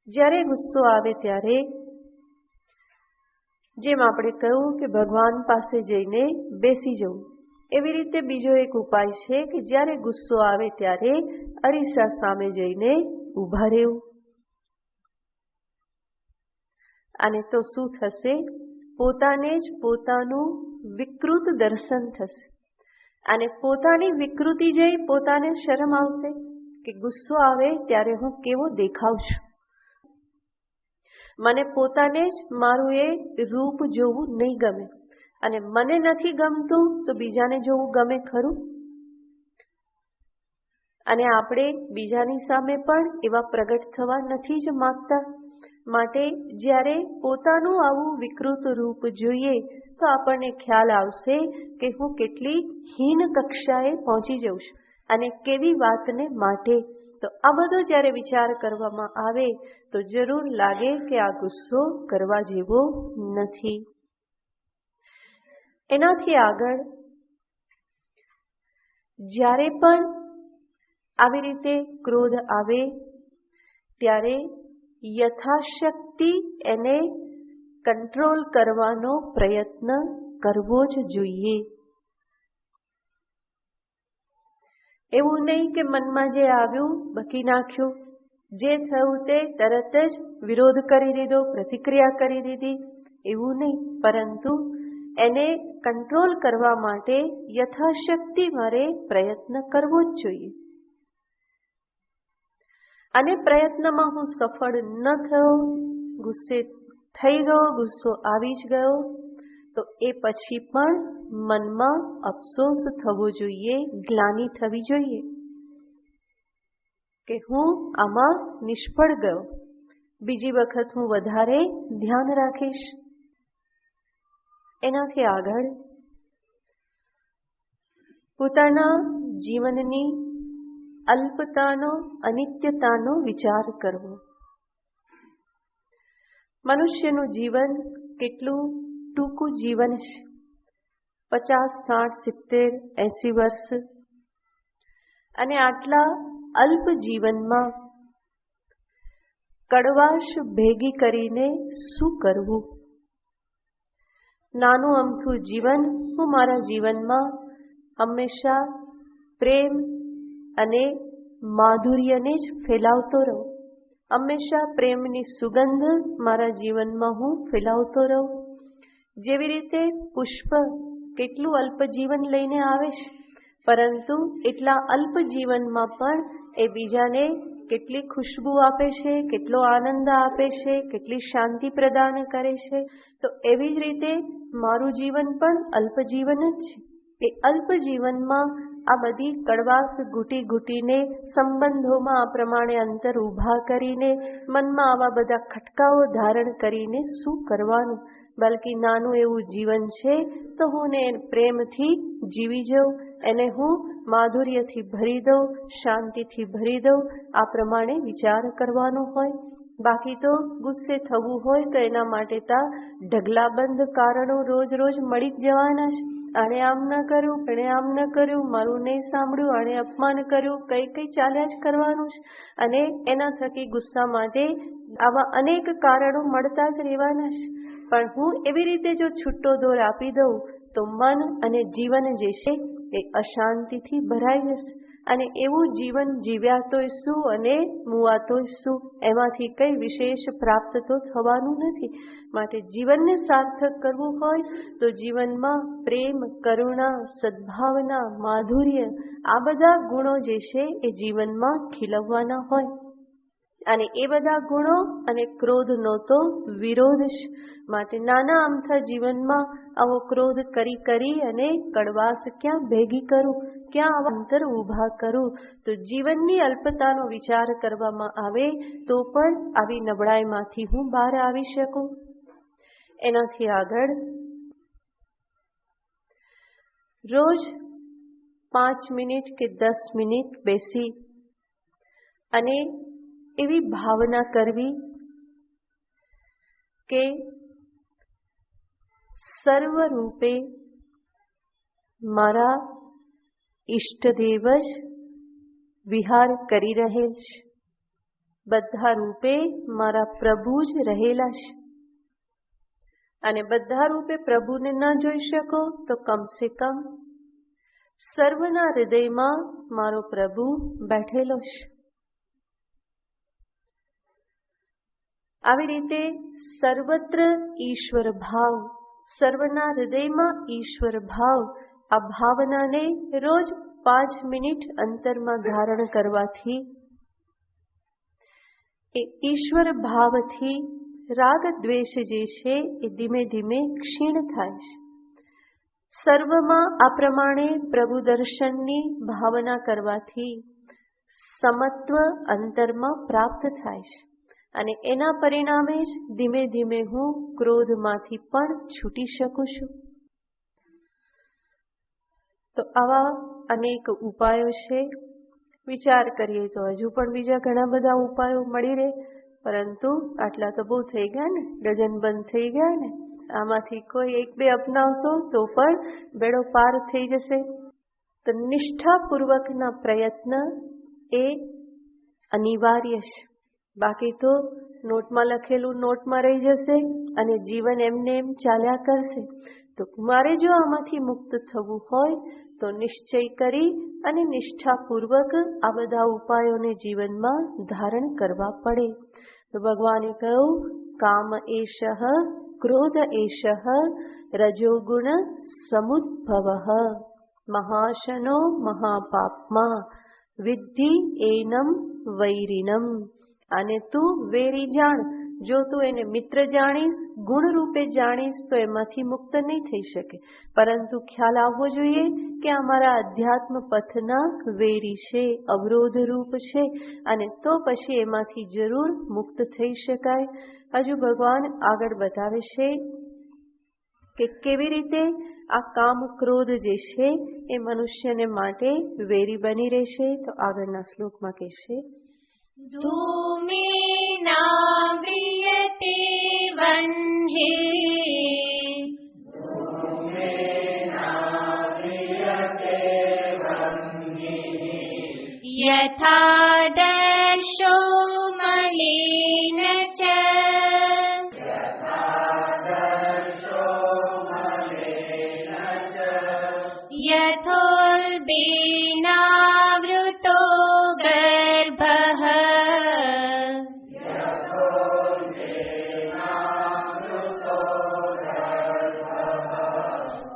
જ્યારે ગુસ્સો આવે ત્યારે જેમ આપણે કહ્યું કે ભગવાન પાસે જઈને બેસી જવું, એવી રીતે બીજો એક ઉપાય છે કે જ્યારે ગુસ્સો આવે ત્યારે અરીસા સામે જઈને ઊભા રહેવું. અને તો શું થશે? પોતાને જ પોતાનું વિકૃત દર્શન થશે અને પોતાની વિકૃતિ જોઈ પોતાને શરમ આવશે કે ગુસ્સો આવે ત્યારે હું કેવો દેખાવ છું. મને પોતાને જ મારું એ રૂપ જોવું નહીં ગમે, અને મને નથી ગમતું તો બીજાને જોવું ગમે ખરું? અને આપણે બીજાની સામે પણ એવા પ્રગટ થવા નથી જ માંગતા. માટે જ્યારે પોતાનું આવું વિકૃત રૂપ જોઈએ તો આપણને ખ્યાલ આવશે કે હું કેટલી હીન કક્ષાએ પહોંચી જઉં છું અને કેવી વાતને માટે. તો આ બધો જ્યારે વિચાર કરવામાં આવે તો જરૂર લાગે કે આ ગુસ્સો કરવા જેવો નથી. એનાથી આગળ જ્યારે પણ આવી રીતે ક્રોધ આવે ત્યારે યથાશક્તિ એને કંટ્રોલ કરવાનો પ્રયત્ન કરવો જ જોઈએ. એવું નહીં કે મનમાં જે આવ્યું બકી નાખ્યું, જે થયું તે તરત જ વિરોધ કરી દીધો, પ્રતિક્રિયા કરી દીધી, એવું નહીં. પરંતુ એને કંટ્રોલ કરવા માટે યથાશક્તિ મારે પ્રયત્ન કરવો જ જોઈએ. અને પ્રયત્નમાં હું સફળ ન થયો, ગુસ્સે થઈ ગયો, ગુસ્સો આવી જ ગયો, તો એ પછી પણ મનમાં અફસોસ થવો જોઈએ, ગ્લાનિ થવી જોઈએ કે હું આમાં નિષ્ફળ ગયો, બીજી વખત હું વધારે ધ્યાન રાખીશ. એનાથી આગળ પોતાના જીવનની અલ્પતાનો, અનિત્યતાનો વિચાર કરવો. મનુષ્યનું જીવન કેટલું ટૂંકું જીવન છે, 50, 60, 70, 80 વર્ષ. અને આટલા અલ્પ જીવનમાં કડવાશ ભેગી કરીને શું કરવું? નાનું અમથું જીવન હું મારા જીવનમાં હંમેશા પ્રેમ અને માધુર્યને જ ફેલાવતો રહું, હંમેશા પ્રેમની સુગંધ મારા જીવનમાં હું ફેલાવતો રહું. જેવી રીતે પુષ્પ કેટલું અલ્પ જીવન લઈને આવે છે, પરંતુ એટલા અલ્પ જીવનમાં પણ એ બીજાને કેટલી ખુશ્બુ આપે છે, કેટલો આનંદ આપે છે, કેટલી શાંતિ પ્રદાન કરે છે. તો એવી જ રીતે મારું જીવન પણ અલ્પ જીવન જ છે. એ અલ્પ જીવનમાં આ બધી કડવાશ ઘૂંટી ઘૂંટીને, સંબંધોમાં આ પ્રમાણે અંતર ઊભા કરીને, મનમાં આવા બધા ખટકાઓ ધારણ કરીને શું કરવાનું? બલકી નાનું એવું જીવન છે તો હું ને પ્રેમથી જીવી જાઉં, એને હું માધુર્યથી ભરી દઉં, શાંતિથી ભરી દઉં, આ પ્રમાણે વિચાર કરવાનો હોય. બાકી તો ગુસ્સે થવું હોય તો એના માટે ઢગલાબંધ કારણો રોજ રોજ મળી જ જવાના છે. આણે આમ ન કર્યું, એણે આમ ન કર્યું, મારું નહીં સાંભળ્યું, આણે અપમાન કર્યું, કઈ ચાલ્યા જ કરવાનું છે. અને એના થકી ગુસ્સા માટે આવા અનેક કારણો મળતા જ રહેવાના છે. પણ હું એવી રીતે જો છૂટો દોર આપી દઉં તો મન અને જીવન જે છે એ અશાંતિથી ભરાઈ જશે. અને એવું જીવન જીવ્યા તોય શું અને મુવાતોય શું, એમાંથી કઈ વિશેષ પ્રાપ્ત તો થવાનું નથી. માટે જીવનને સાર્થક કરવું હોય તો જીવનમાં પ્રેમ, કરુણા, સદભાવના, માધુર્ય આ બધા ગુણો જે છે એ જીવનમાં ખીલવવાના હોય. અને એ બધા ગુણો અને ક્રોધનો તો વિરોધ છે. માટે નાના અમથા જીવનમાં આવો ક્રોધ કરી અને કડવાશ ક્યાં ભેગી કરું, ક્યાં આવા અંતર ઊભા કરું. તો જીવનની અલ્પતાનો વિચાર કરવામાં આવે તો પણ આવી નબળાઈમાંથી હું બહાર આવી શકું. એનાથી આગળ રોજ 5 મિનિટ કે 10 મિનિટ બેસી અને એવી ભાવના કરવી કે સર્વરૂપે મારા ઈષ્ટદેવ જ વિહાર કરી રહેલ છે, બધા રૂપે મારા પ્રભુ જ રહેલા છે. અને બધા રૂપે પ્રભુને ન જોઈ શકો તો કમસે કમ સર્વના હૃદયમાં મારો પ્રભુ બેઠેલો છે. આવી રીતે સર્વત્ર ઈશ્વર ભાવ, સર્વના હૃદયમાં ઈશ્વર ભાવ, આ ભાવનાને રોજ 5 મિનિટ અંતરમાં ધારણ કરવાથી એ ઈશ્વર ભાવથી રાગ દ્વેષ જે છે એ ધીમે ધીમે ક્ષીણ થાય છે. સર્વમાં આ પ્રમાણે પ્રભુ દર્શનની ભાવના કરવાથી સમત્વ અંતરમાં પ્રાપ્ત થાય છે. અને એના પરિણામે જ ધીમે ધીમે હું ક્રોધમાંથી પણ છૂટી શકું છું. તો આવા અનેક ઉપાયો છે. વિચાર કરીએ તો હજુ પણ બીજા ઘણા બધા ઉપાયો મળી રહે, પરંતુ આટલા તો બહુ થઈ ગયા ને, ડઝન બંધ થઈ ગયા ને. આમાંથી કોઈ 1-2 અપનાવશો તો પણ બેડો પાર થઈ જશે. તો નિષ્ઠાપૂર્વકના પ્રયત્ન એ અનિવાર્ય છે. બાકી તો નોટમાં લખેલું નોટમાં રહી જશે અને જીવન એમને એમ ચાલ્યા કરશે. તો મારે જો આમાંથી મુક્ત થવું હોય તો નિશ્ચય કરી અને નિષ્ઠાપૂર્વક આ બધા ઉપાયોને જીવનમાં ધારણ કરવા પડે. તો ભગવાને કહ્યું, કામ એષઃ ક્રોધ એષઃ રજોગુણ સમુદ્ભવઃ મહાશનો મહાપાપમાં વિદ્ધિ એનમ વૈરિણમ. અને તું વેરી જાણ. જો તું એને મિત્ર જાણીશ, ગુણ રૂપે જાણીશ તો એમાંથી મુક્ત નહીં થઈ શકે. પરંતુ ખ્યાલ આવવો જોઈએ કે અમારા અધ્યાત્મ પથના વેરી છે, અવરોધ રૂપ છે, અને તો પછી એમાંથી જરૂર મુક્ત થઈ શકાય. હજુ ભગવાન આગળ બતાવે છે કે કેવી રીતે આ કામ ક્રોધ જે છે એ મનુષ્યને માટે વેરી બની રહેશે. તો આગળના શ્લોકમાં કહેશે, ધૂમેનાવ્રિયતે વહ્નિः યથાદર્શો મલિન ચ યથોલ્બેનાવૃતો ગર્ભઃ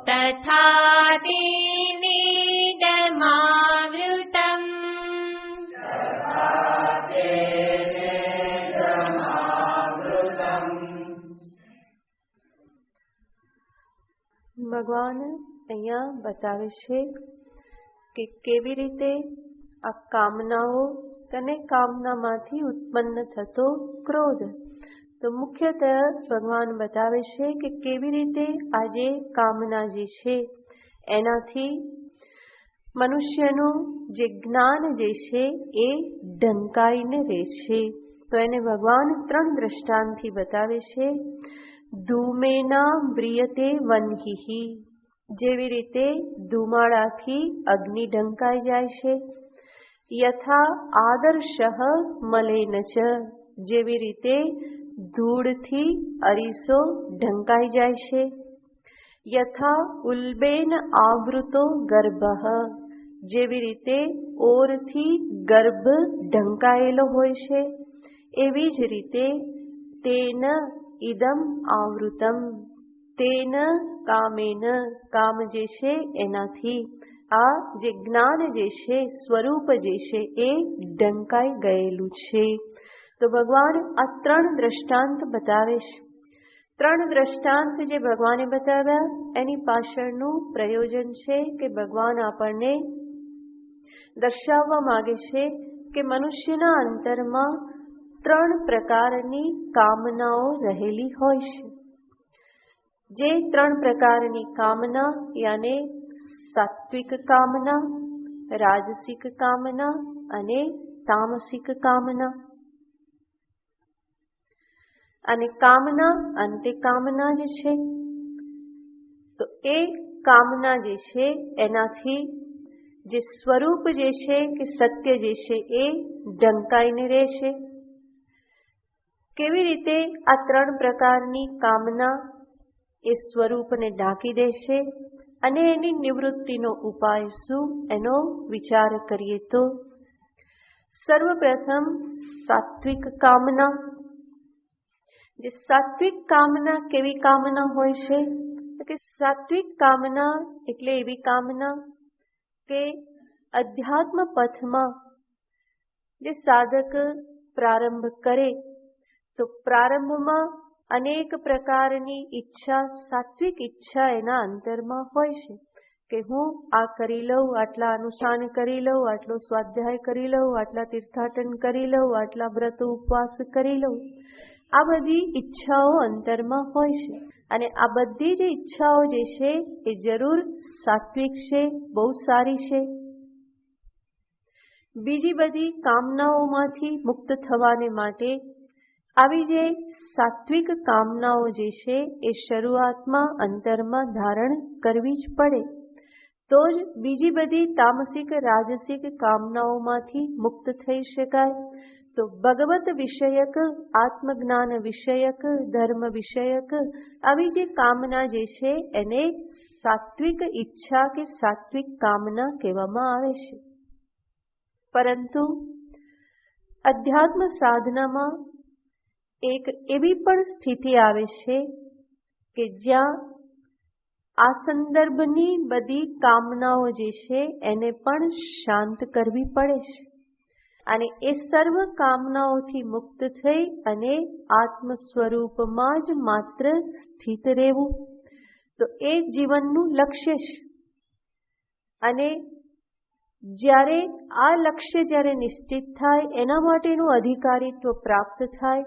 તથા તેનેદમાવૃતમ્. ભગવાન અહીંયા બતાવે છે કે કેવી રીતે આ કામનાઓ અને કામનામાંથી ઉત્પન્ન થતો ક્રોધ. તો મુખ્યતઃ ભગવાન બતાવે છે કે કેવી રીતે આજે કામના જે છે એનાથી મનુષ્યનું જે જ્ઞાન જે છે એ ઢંકાઈને રહે છે. તો એને ભગવાન 3 દ્રષ્ટાંતથી બતાવે છે. ધૂમેના મ્રિયતે વન્હિ, જેવી રીતે ધુમાડાથી અગ્નિ ઢંકાઈ જાય છે. યથા આદર્શઃ મલેન ચ, જેવી રીતે ધૂળથી અરીસો ઢંકાઈ જાય છે. યથા ઉલ્બેન આવૃતો ગર્ભઃ, જેવી રીતે ઓરથી ગર્ભ ઢંકાયેલો હોય છે, એવી જ રીતે તેન ઇદમ આવૃતમ, તેન કામેન, કામ જે છે એનાથી, આ જે જ્ઞાન જે છે, સ્વરૂપ જે છે એ ઢંકાઈ ગયેલું છે. તો ભગવાન આ 3 દ્રષ્ટાંત બતાવે છે. 3 દ્રષ્ટાંત જે ભગવાને બતાવ્યા એની પાછળનું પ્રયોજન છે કે ભગવાન આપણને દર્શાવવા માંગે છે કે મનુષ્યના અંતરમાં 3 પ્રકારની કામનાઓ રહેલી હોય છે. જે 3 પ્રકારની કામના યાને સાત્વિક કામના, રાજસિક કામના અને તામસિક કામના. અને કામના અંતે કામના જે છે, તો એ કામના જે છે એનાથી જે સ્વરૂપ જે છે કે સત્ય જે છે એ ઢંકાઈને રહેશે. કેવી રીતે આ 3 પ્રકારની કામના એ સ્વરૂપને ઢાંકી દેશે અને એની નિવૃત્તિનો ઉપાય શું, એનો વિચાર કરીએ તો સર્વપ્રથમ સાત્વિક કામના. જે સાત્વિક કામના કેવી કામના હોય છે કે સાત્વિક કામના એટલે એવી કામના કે અધ્યાત્મ પથમાં જે સાધક પ્રારંભ કરે તો પ્રારંભમાં અનેક પ્રકારની ઈચ્છા, સાત્વિક ઈચ્છા એના અંતરમાં હોય છે કે હું આ કરી લઉં, આટલા અનુષ્ઠાન કરી લઉં, આટલો સ્વાધ્યાય કરી લઉં, આટલા તીર્થાટન કરી લઉં, આટલા વ્રત ઉપવાસ કરી લઉં. આ બધી ઈચ્છાઓ અંતરમાં હોય છે અને આ બધી જે ઈચ્છાઓ જે છે એ જરૂર સાત્વિક છે, બહુ સારી છે. બીજી બધી કામનાઓમાંથી મુક્ત થવાને માટે આવી જે સાત્વિક કામનાઓ જે છે એ શરૂઆતમાં અંતરમાં ધારણ કરવી જ પડે, તો જ બીજી બધી તામસિક રાજસિક કામનાઓમાંથી મુક્ત થઈ શકાય. તો ભગવત વિષયક, આત્મજ્ઞાન વિષયક, ધર્મ વિષયક આવી જે કામના જે છે એને સાત્વિક ઈચ્છા કે સાત્વિક કામના કહેવામાં આવે છે. પરંતુ અધ્યાત્મ સાધનામાં એક એવી પણ સ્થિતિ આવે છે કે જ્યાં આ સંદર્ભની બધી કામનાઓ જે છે એને પણ શાંત કરવી પડે છે અને એ સર્વ કામનાઓથી મુક્ત થઈ અને આત્મ સ્વરૂપમાં જ માત્ર સ્થિત રહેવું, તો એ જીવનનું લક્ષ્ય છે. અને જ્યારે આ લક્ષ્ય જ્યારે નિશ્ચિત થાય, એના માટેનું અધિકારીત્વ પ્રાપ્ત થાય,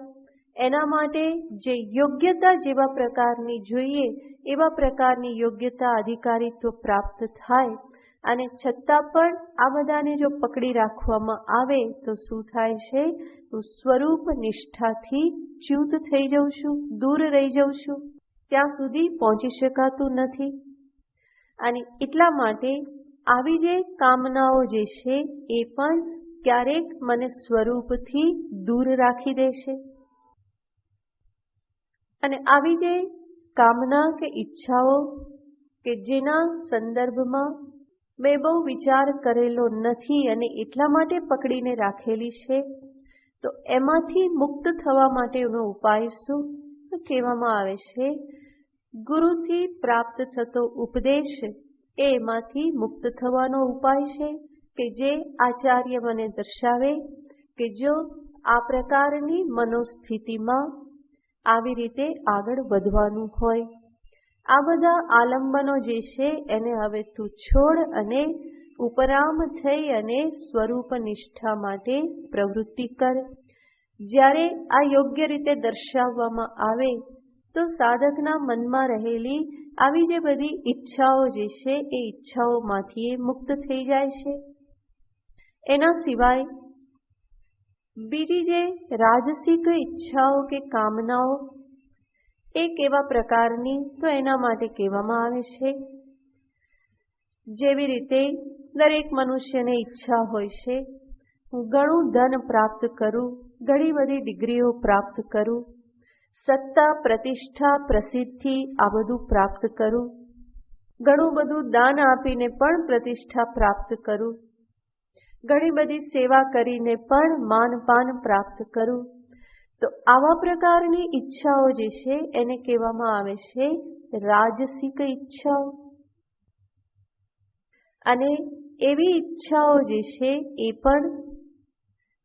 એના માટે જે યોગ્યતા જેવા પ્રકારની જોઈએ એવા પ્રકારની યોગ્યતા, અધિકારીત્વ પ્રાપ્ત થાય અને છતાં પણ આ બધાને જો પકડી રાખવામાં આવે તો શું થાય છે, હું સ્વરૂપ નિષ્ઠાથી ચ્યુત થઈ જાઉં છું, દૂર રહી જાઉં છું, ત્યાં સુધી પહોંચી શકાતું નથી. અને એટલા માટે આવી જે કામનાઓ જે છે એ પણ ક્યારેક મને સ્વરૂપથી દૂર રાખી દેશે. અને આવી જે કામના કે ઈચ્છાઓ કે જેના સંદર્ભમાં મેં બહુ વિચાર કરેલો નથી અને એટલા માટે પકડીને રાખેલી છે, તો એમાંથી મુક્ત થવા માટેનો ઉપાય શું, તો કહેવામાં આવે છે ગુરુથી પ્રાપ્ત થતો ઉપદેશ એ એમાંથી મુક્ત થવાનો ઉપાય છે કે જે આચાર્ય મને દર્શાવે કે જો આ પ્રકારની મનોસ્થિતિમાં આવી રીતે આગળ વધવાનું હોય, આ બધા આલંબનો જે છે એને હવે તું છોડ અને ઉપરામ થઈ અને સ્વરૂપ નિષ્ઠા માટે પ્રવૃત્તિ કર. જ્યારે આ યોગ્ય રીતે દર્શાવવામાં આવે તો સાધકના મનમાં રહેલી આવી જે બધી ઈચ્છાઓ જે છે એ ઈચ્છાઓમાંથી એ મુક્ત થઈ જાય છે. એના સિવાય બીજી જે રાજસિક ઈચ્છાઓ કે કામનાઓ એ કેવા પ્રકારની, તો એના માટે કહેવામાં આવે છે, જેવી રીતે દરેક મનુષ્યને ઈચ્છા હોય છે, હું ઘણું ધન પ્રાપ્ત કરું, ઘણી બધી ડિગ્રીઓ પ્રાપ્ત કરું, સત્તા, પ્રતિષ્ઠા, પ્રસિદ્ધિ આ બધું પ્રાપ્ત કરું, ઘણું બધું દાન આપીને પણ પ્રતિષ્ઠા પ્રાપ્ત કરું, ઘણી બધી સેવા કરીને પણ માનપાન પ્રાપ્ત કરું. તો આવા પ્રકારની ઈચ્છાઓ જે છે એને કહેવામાં આવે છે રાજસિક ઈચ્છાઓ. અને એવી ઈચ્છાઓ જે છે એ પણ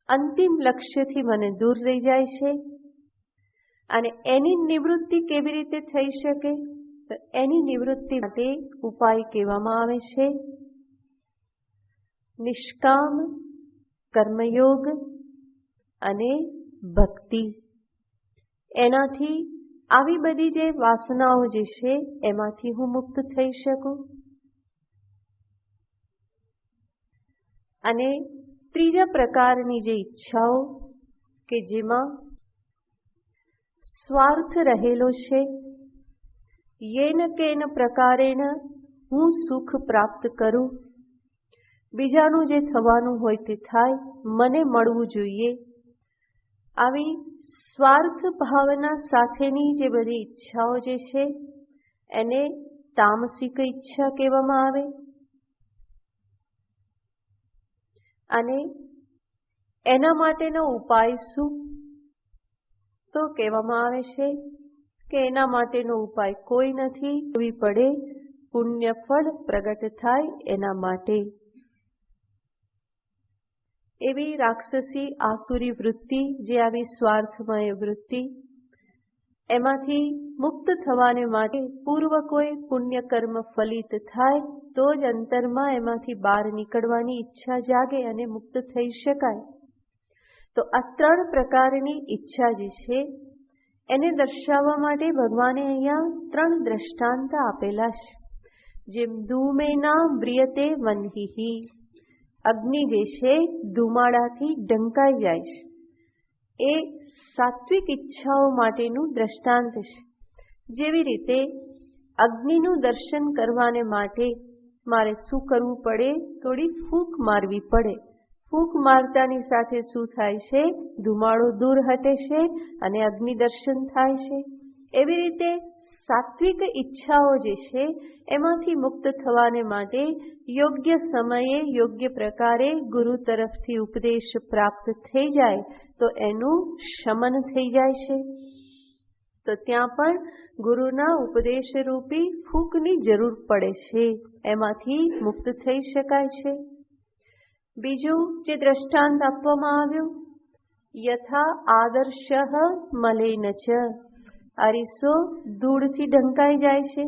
અંતિમ લક્ષ્યથી મને દૂર રહી જાય છે. અને એની નિવૃત્તિ કેવી રીતે થઈ શકે? તો એની નિવૃત્તિ માટે ઉપાય કહેવામાં આવે છે નિષ્કામ કર્મયોગ અને ભક્તિ. એનાથી આવી બધી જે વાસનાઓ જે છે એમાંથી હું મુક્ત થઈ શકું. અને ત્રીજા પ્રકારની જે ઈચ્છાઓ કે જેમાં સ્વાર્થ રહેલો છે, યેન કેન પ્રકારેણ હું સુખ પ્રાપ્ત કરું, બીજાનું જે થવાનું હોય તે થાય, મને મળવું જોઈએ, આવી સ્વાર્થ ભાવના સાથેની જે બધી ઈચ્છાઓ જે છે એને તામસિક ઈચ્છા કહેવામાં આવે. અને એના માટેનો ઉપાય શું? તો કહેવામાં આવે છે કે એના માટેનો ઉપાય કોઈ નથી, કરવી પડે પુણ્ય ફળ પ્રગટ થાય એના માટે. એવી રાક્ષસી આસુરી વૃત્તિ, જે આવી સ્વાર્થમય વૃત્તિ, એમાંથી મુક્ત થવાને માટે પૂર્વ કોઈ પુણ્ય કર્મ ફલિત થાય તો જ અંતરમાં એમાંથી બહાર નીકળવાની ઈચ્છા જાગે અને મુક્ત થઈ શકાય. તો આ ત્રણ પ્રકારની ઈચ્છા જે છે એને દર્શાવવા માટે ભગવાને અહીંયા ત્રણ દ્રષ્ટાંત આપેલા છે. જેમ ધૂમેના મ્રિયતે વહ્નિઃ, અગ્નિ જે છે ધુમાડાથી ઢંકાઈ જાય છે, એ સાત્વિક ઈચ્છાઓ માટેનું દ્રષ્ટાંત છે. જેવી રીતે અગ્નિનું દર્શન કરવાને માટે મારે શું કરવું પડે? થોડી ફૂંક મારવી પડે. ફૂંક મારતાની સાથે શું થાય છે? ધુમાડો દૂર હટે છે અને અગ્નિ દર્શન થાય છે. એવી રીતે સાત્વિક ઈચ્છાઓ જે છે એમાંથી મુક્ત થવાને માટે યોગ્ય સમયે યોગ્ય પ્રકારે ગુરુ તરફથી ઉપદેશ પ્રાપ્ત થઈ જાય તો એનું શમન થઈ જાય છે. તો ત્યાં પણ ગુરુના ઉપદેશ રૂપી ફૂંકની જરૂર પડે છે, એમાંથી મુક્ત થઈ શકાય છે. બીજું જે દ્રષ્ટાંત આપવામાં આવ્યું, યથા આદર્શ મલેન ચ, અરીસો ધૂળથી ઢંકાઈ જાય છે.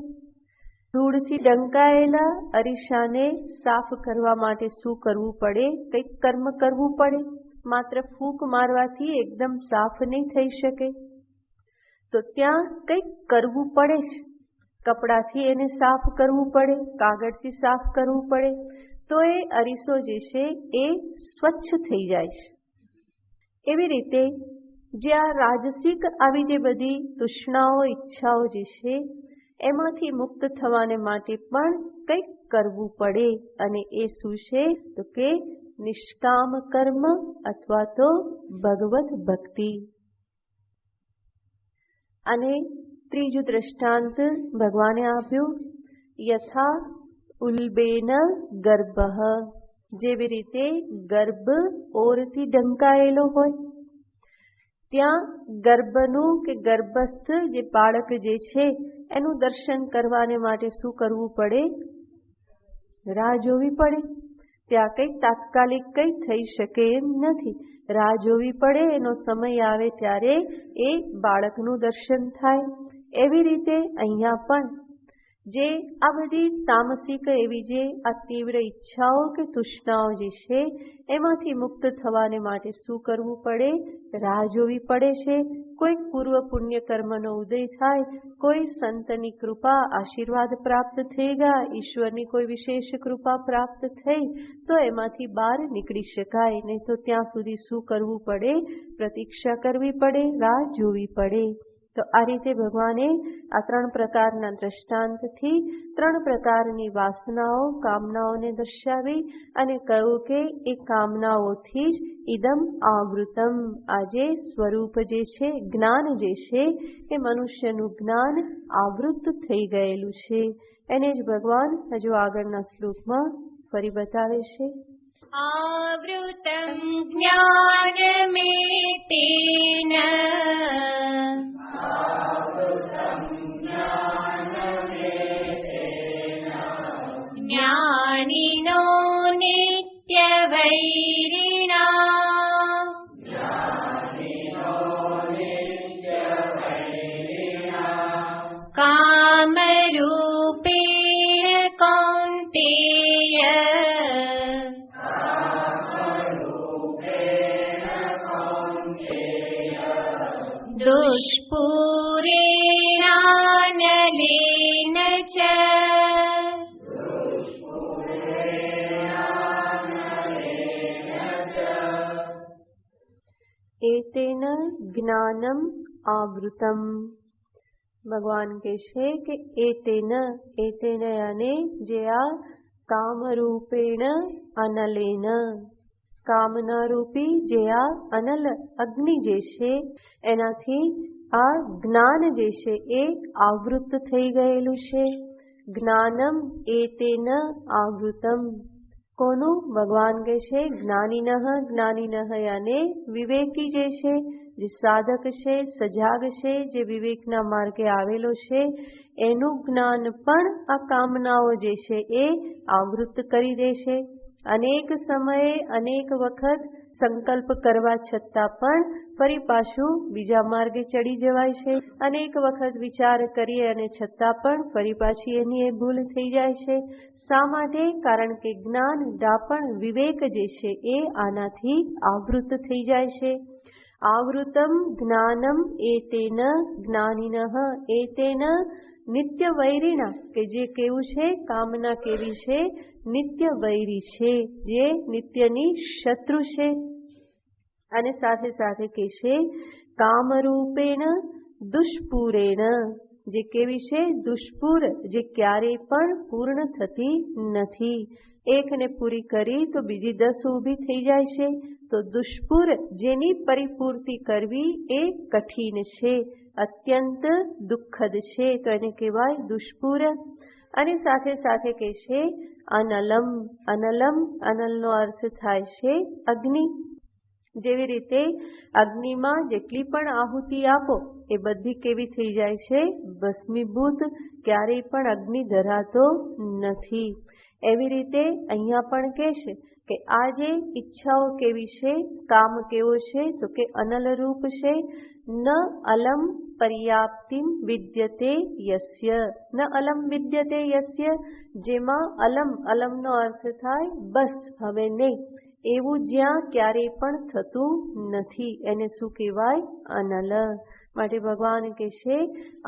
ધૂળથી ઢંકાયેલા અરીસાને સાફ કરવા માટે શું કરવું પડે? કંઈક કર્મ કરવું પડે. માત્ર ફૂંક મારવાથી એકદમ સાફ નહીં થઈ શકે. તો ત્યાં કંઈક કરવું પડે છે. કપડાથી એને સાફ કરવું પડે, કાગળથી સાફ કરવું પડે, તો એ અરીસો જે છે એ સ્વચ્છ થઈ જાય છે. એવી રીતે જે આ રાજસિક આવી જે બધી તૃષ્ણાઓ, ઈચ્છાઓ જે છે એમાંથી મુક્ત થવાને માટે પણ કંઈક કરવું પડે. અને એ શું છે? તો કે નિષ્કામ કર્મ અથવા તો ભગવત ભક્તિ. અને ત્રીજું દ્રષ્ટાંત ભગવાને આપ્યું, યથા ઉલ્બેન ગર્ભ, જેવી રીતે ગર્ભ ઓરથી ઢંકાયેલો હોય, ત્યાં ગર્ભનું કે ગર્ભસ્થ જે બાળક જે છે એનું દર્શન કરવાને માટે શું કરવું પડે? રાહ જોવી પડે. ત્યાં કંઈ તાત્કાલિક કંઈ થઈ શકે એમ નથી. રાહ જોવી પડે, એનો સમય આવે ત્યારે એ બાળકનું દર્શન થાય. એવી રીતે અહીંયા પણ જે આ બધી તામસિક એવી જે આ તીવ્ર ઈચ્છાઓ કે તૃષ્ણાઓ જે છે એમાંથી મુક્ત થવાને માટે શું કરવું પડે? રાહ જોવી પડે છે. કોઈ પૂર્વ પુણ્ય કર્મનો ઉદય થાય, કોઈ સંતની કૃપા આશીર્વાદ પ્રાપ્ત થઈ ગયા, ઈશ્વરની કોઈ વિશેષ કૃપા પ્રાપ્ત થઈ તો એમાંથી બહાર નીકળી શકાય. નહીં તો ત્યાં સુધી શું કરવું પડે? પ્રતીક્ષા કરવી પડે, રાહ જોવી પડે. તો આ રીતે ભગવાને આ 3 પ્રકારના દ્રષ્ટાંતથી 3 પ્રકારની વાસનાઓ, કામનાઓને દર્શાવી અને કહ્યું કે એ કામનાઓથી જ ઇદમ આવૃતમ, આજે સ્વરૂપ જે છે, જ્ઞાન જે છે એ મનુષ્યનું જ્ઞાન આવૃત થઈ ગયેલું છે. એને જ ભગવાન હજુ આગળના શ્લોકમાં ફરી બતાવે છે. आवृतं ज्ञानमेतेन ज्ञानिनो नित्यवैरिणा कामरूपेण कौन्तेय दुष्पूरेणानलेन च एतेन ज्ञानम आवृतम. ભગવાન કહે છે કે એતેન યાને જે આ કામરૂપેણ અનલેન, કામના રૂપી જે આ અનલ અગ્નિ જે છે એનાથી આ જ્ઞાન જે છે એ આવૃત થઈ ગયેલું છે. જ્ઞાનમ એતેન આવૃતમ. કોનું? ભગવાન કહે છે જ્ઞાનીનઃ યાને વિવેકી જે છે, જે સાધક છે, સજાગ છે, જે વિવેકના માર્ગે આવેલો છે, એનું જ્ઞાન પણ આ કામનાઓ જે છે એ આવૃત કરી દેશે. અનેક સમયે અનેક વખત સંકલ્પ કરવા છતાં પણ ફરી પાછું બીજા માર્ગે ચડી જવાય છે. અનેક વખત વિચાર કરીએ અને છતાં પણ ફરી પાછી એની એ ભૂલ થઈ જાય છે. શા માટે? કારણ કે જ્ઞાન, ડાપણ, વિવેક જે છે એ આનાથી આવૃત થઈ જાય છે. આવૃતમ જ્ઞાનમ એતેન જ્ઞાનિનઃ એતેન નિત્ય વૈરિણા, કે જે કેવું છે? કામના કેવી છે? નિત્ય વૈરી છે, જે નિત્યની શત્રુ છે. અને સાથે સાથે કે છે કામરૂપેણ દુષ્પૂરેણ, જે કેવી છે? દુષ્પૂર, જે ક્યારેય પણ પૂર્ણ થતી નથી. એકને પૂરી કરી તો બીજી 10 ઊભી થઈ જાય છે. તો દુષ્પૂર, જેની પરિપૂર્તિ કરવી એ કઠિન છે, અત્યંત દુઃખદ છે, તો એને કહેવાય દુષ્પૂર. અને સાથે સાથે કે છે અનલમ. અનલનો અર્થ થાય છે અગ્નિ. જેવી રીતે અગ્નિમાં જેટલી પણ આહુતિ આપો એ બધી કેવી થઈ જાય છે? ભસ્મીભૂત, ક્યારેય પણ અગ્નિ ધરાતો નથી. એવી રીતે અહીંયા પણ કહેશે કે આ જે ઈચ્છાઓ કેવી છે, કામ કેવો છે? તો કે અનલ રૂપ છે. ન અલમ પર્યાપ્તિમ વિદ્યતે યસ્ય, ન અલમ વિદ્યતે યસ્ય, જેમાં અલમનો અર્થ થાય બસ, હવે નહીં, એવું જ્યાં ક્યારેય પણ થતું નથી, એને શું કહેવાય? અનલ. માટે ભગવાન કહે છે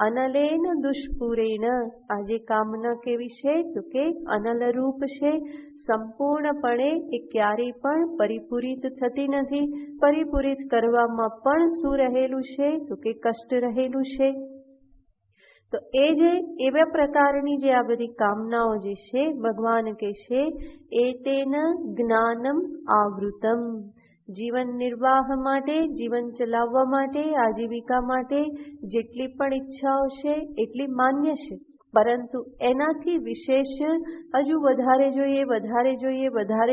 અનલેન દુષ્પૂરેણ. આજે કામના કેવી છે? તો કે અનલ રૂપ છે. સંપૂર્ણપણે એ ક્યારેય પણ પરિપૂરિત થતી નથી. પરિપૂરિત કરવામાં પણ શું રહેલું છે? તો કે કષ્ટ રહેલું છે. તો એ જે એવા પ્રકારની જે આ બધી કામનાઓ જે છે, ભગવાન કહે છે એતેન જ્ઞાનમ આવૃતમ. જીવન નિર્વાહ માટે, જીવન ચલાવવા માટે, આજીવિકા માટે જેટલી પણ ઈચ્છાઓ છે એટલી માન્ય છે, પરંતુ એનાથી વિશેષ હજુ વધારે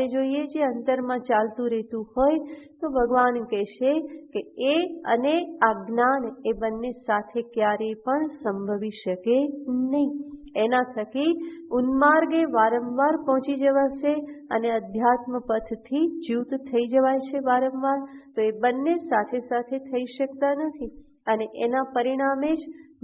જોઈએ જે અંતરમાં ચાલતું રહેતું હોય તો ભગવાન કહેશે કે એ અને આ જ્ઞાન એ બંને સાથે ક્યારેય પણ સંભવી શકે નહીં. એના થકી ઉન્માર્ગે વારંવાર પહોંચી જવાશે અને અધ્યાત્મ પથથી ચ્યુત થઈ જવાય છે વારંવાર. તો એ બંને સાથે સાથે થઈ શકતા નથી અને એના પરિણામે જ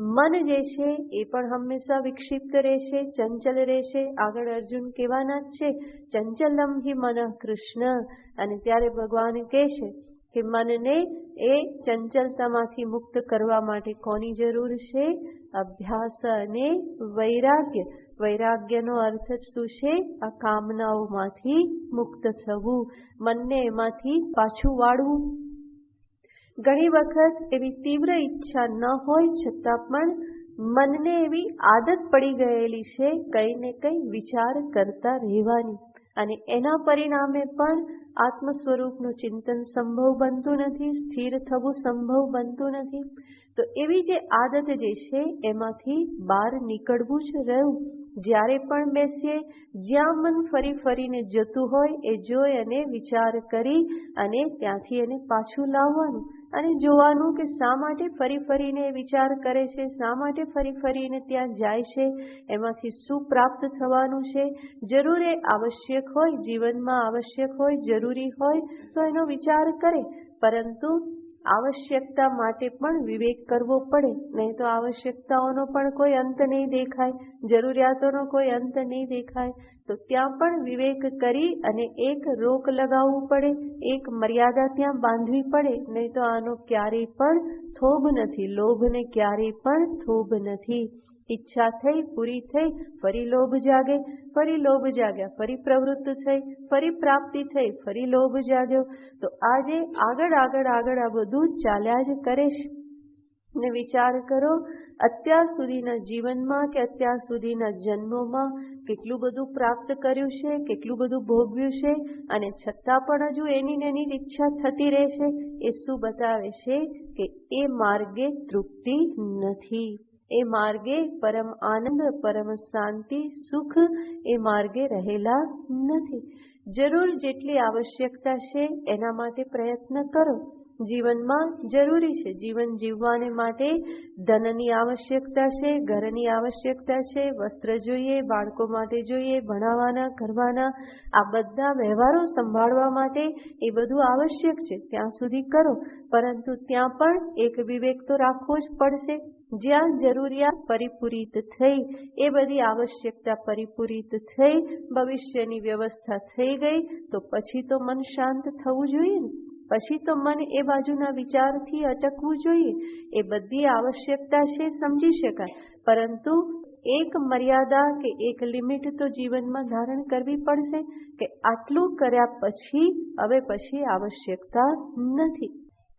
મન જે છે એ પણ હંમેશા વિક્ષિપ્ત રહેશે, ચંચલ રહેશે. આગળ અર્જુન કહેવાના જ છે, ચંચલમ હિ મન કૃષ્ણ. અને ત્યારે ભગવાન કહે છે કે મનને એ ચંચલતામાંથી મુક્ત કરવા માટે કોની જરૂર છે? અભ્યાસ અને વૈરાગ્ય. વૈરાગ્યનો અર્થ શું છે? આ કામનાઓમાંથી મુક્ત થવું, મનને એમાંથી પાછું વાળવું. ઘણી વખત એવી તીવ્ર ઈચ્છા ન હોય છતાં પણ મનને એવી આદત પડી ગયેલી છે કંઈ ને કંઈ વિચાર કરતા રહેવાની, અને એના પરિણામે પણ આત્મ સ્વરૂપનું ચિંતન સંભવ બનતું નથી, સ્થિર થવું સંભવ બનતું નથી. તો એવી જે આદત જે છે એમાંથી બહાર નીકળવું જ રહ્યું. જ્યારે પણ બેસીએ, જ્યાં મન ફરી ફરીને જતું હોય એ જોઈ અને વિચાર કરી અને ત્યાંથી એને પાછું લાવવાનું અને જોવાનું કે શા માટે ફરી ફરીને વિચાર કરે છે, શા માટે ફરી ફરીને ત્યાં જાય છે, એમાંથી શું પ્રાપ્ત થવાનું છે. જરૂર એ આવશ્યક હોય, જીવનમાં આવશ્યક હોય, જરૂરી હોય તો એનો વિચાર કરે, પરંતુ આવશ્યકતા માટે પણ વિવેક કરવો પડે, નહીં તો આવશ્યકતાઓનો પણ કોઈ અંત નહીં દેખાય, જરૂરિયાતોનો કોઈ અંત નહીં દેખાય. તો ત્યાં પણ વિવેક કરી અને એક રોક લગાવવું પડે, એક મર્યાદા ત્યાં બાંધવી પડે, નહીં તો આનો ક્યારેય પણ થોભ નથી, લોભને ક્યારેય પણ થોભ નથી. ઈચ્છા થઈ, પૂરી થઈ, ફરી લોભ જાગે, ફરી લોભ જાગ્યા, ફરી પ્રવૃત્ત થઈ, ફરી પ્રાપ્તિ થઈ, ફરી લોભ જાગ્યો. તો આજે આગળ આગળ આગળ આ બધું ચાલ્યા જ કરે છે. ને વિચાર કરો, અત્યાર સુધીના જીવનમાં કે અત્યાર સુધીના જન્મોમાં કેટલું બધું પ્રાપ્ત કર્યું છે, કેટલું બધું ભોગવ્યું છે, અને છતાં પણ હજુ એની એની જ ઈચ્છા થતી રહેશે. એ શું બતાવે છે? કે એ માર્ગે તૃપ્તિ નથી, એ માર્ગે પરમ આનંદ, પરમ શાંતિ, સુખ એ માર્ગે રહેલા નથી. જરૂર જેટલી આવશ્યકતા છે એના માટે પ્રયત્ન કરો. જીવનમાં જરૂરી છે, જીવન જીવવાને માટે ધનની આવશ્યકતા છે, ઘરની આવશ્યકતા છે, વસ્ત્ર જોઈએ, બાળકો માટે જોઈએ, ભણાવવાના, કરવાના, આ બધા વ્યવહારો સંભાળવા માટે એ બધું આવશ્યક છે, ત્યાં સુધી કરો. પરંતુ ત્યાં પણ એક વિવેક તો રાખવો જ પડશે. જ્યાં જરૂરિયાત પરિપૂરિત થઈ, એ બધી આવશ્યકતા પરિપૂરિત થઈ, ભવિષ્યની વ્યવસ્થા થઈ ગઈ, તો પછી તો મન શાંત થવું જોઈએ ને, પછી તો મન એ બાજુના વિચારથી અટકવું જોઈએ. એ બધી આવશ્યકતા છે, સમજી શકાય, પરંતુ એક મર્યાદા કે એક લિમિટ તો જીવનમાં ધારણ કરવી પડશે કે આટલું કર્યા પછી હવે પછી આવશ્યકતા નથી.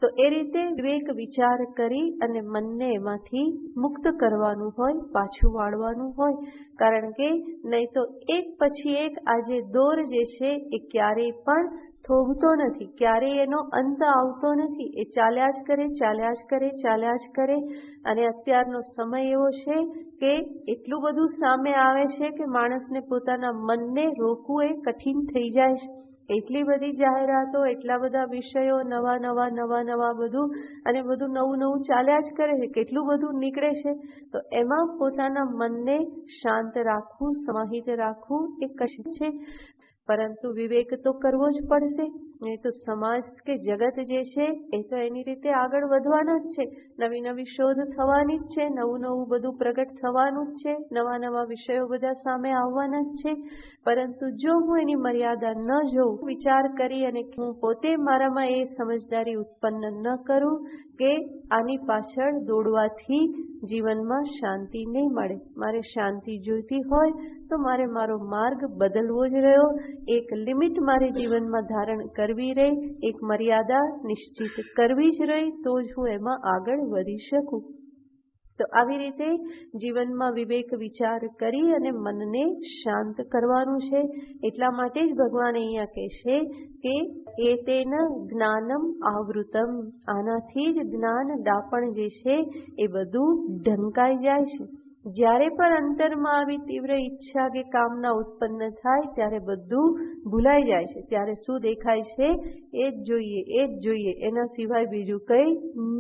તો એ રીતે વિવેક વિચાર કરી અને મનને એમાંથી મુક્ત કરવાનું હોય, પાછું વાળવાનું હોય. કારણ કે નહીં તો એક પછી એક આજે દોર જે છે એ ક્યારેય પણ થોભતો નથી, ક્યારેય એનો અંત આવતો નથી. એ ચાલ્યા જ કરે, ચાલ્યા જ કરે, ચાલ્યા જ કરે. અને અત્યારનો સમય એવો છે કે એટલું બધું સામે આવે છે કે માણસને પોતાના મનને રોકવું એ કઠિન થઈ જાય છે. એટલી બધી જાહેરાતો, એટલા બધા વિષયો, નવા નવા નવા નવા બધું, અને બધું નવું નવું ચાલ્યા જ કરે છે, કેટલું બધું નીકળે છે. તો એમાં પોતાના મનને શાંત રાખવું, સમાહિત રાખવું એ કષ્ટ છે. પરંતુ વિવેક તો કરવો જ પડશે, નહીં તો સમાજ કે જગત જે છે એ તો એની રીતે આગળ વધવાના જ છે. નવી નવી શોધ થવાની જ છે, નવું નવું બધું પ્રગટ થવાનું જ છે, નવા નવા વિષયો બધા સામે આવવાના જ છે. પરંતુ જો હું એની મર્યાદા ન જોઉં, વિચાર કરી અને હું પોતે મારામાં એ સમજદારી ઉત્પન્ન ન કરું કે આની પાછળ દોડવાથી જીવનમાં શાંતિ નહીં મળે, મારે શાંતિ જોઈતી હોય તો મારે મારો માર્ગ બદલવો જ રહ્યો. એક લિમિટ મારે જીવનમાં ધારણ કરવી રહી, એક મર્યાદા નિશ્ચિત કરવી જ રહી, તો જ હું એમાં આગળ વધી શકું. તો આવી રીતે જીવનમાં વિવેક વિચાર કરી અને મનને શાંત કરવાનું છે. એટલા માટે જ ભગવાન અહીંયા કહેશે કે એતેન જ્ઞાનમ આવૃતમ, આનાથી જ જ્ઞાન ડાપણ જે છે એ બધું ઢંકાઈ જાય છે. જ્યારે પણ અંતરમાં આવી તીવ્ર ઈચ્છા કે કામના ઉત્પન્ન થાય ત્યારે બધું ભૂલાઈ જાય છે. ત્યારે શું દેખાય છે? એ જ જોઈએ, એ જ જોઈએ, એના સિવાય બીજું કંઈ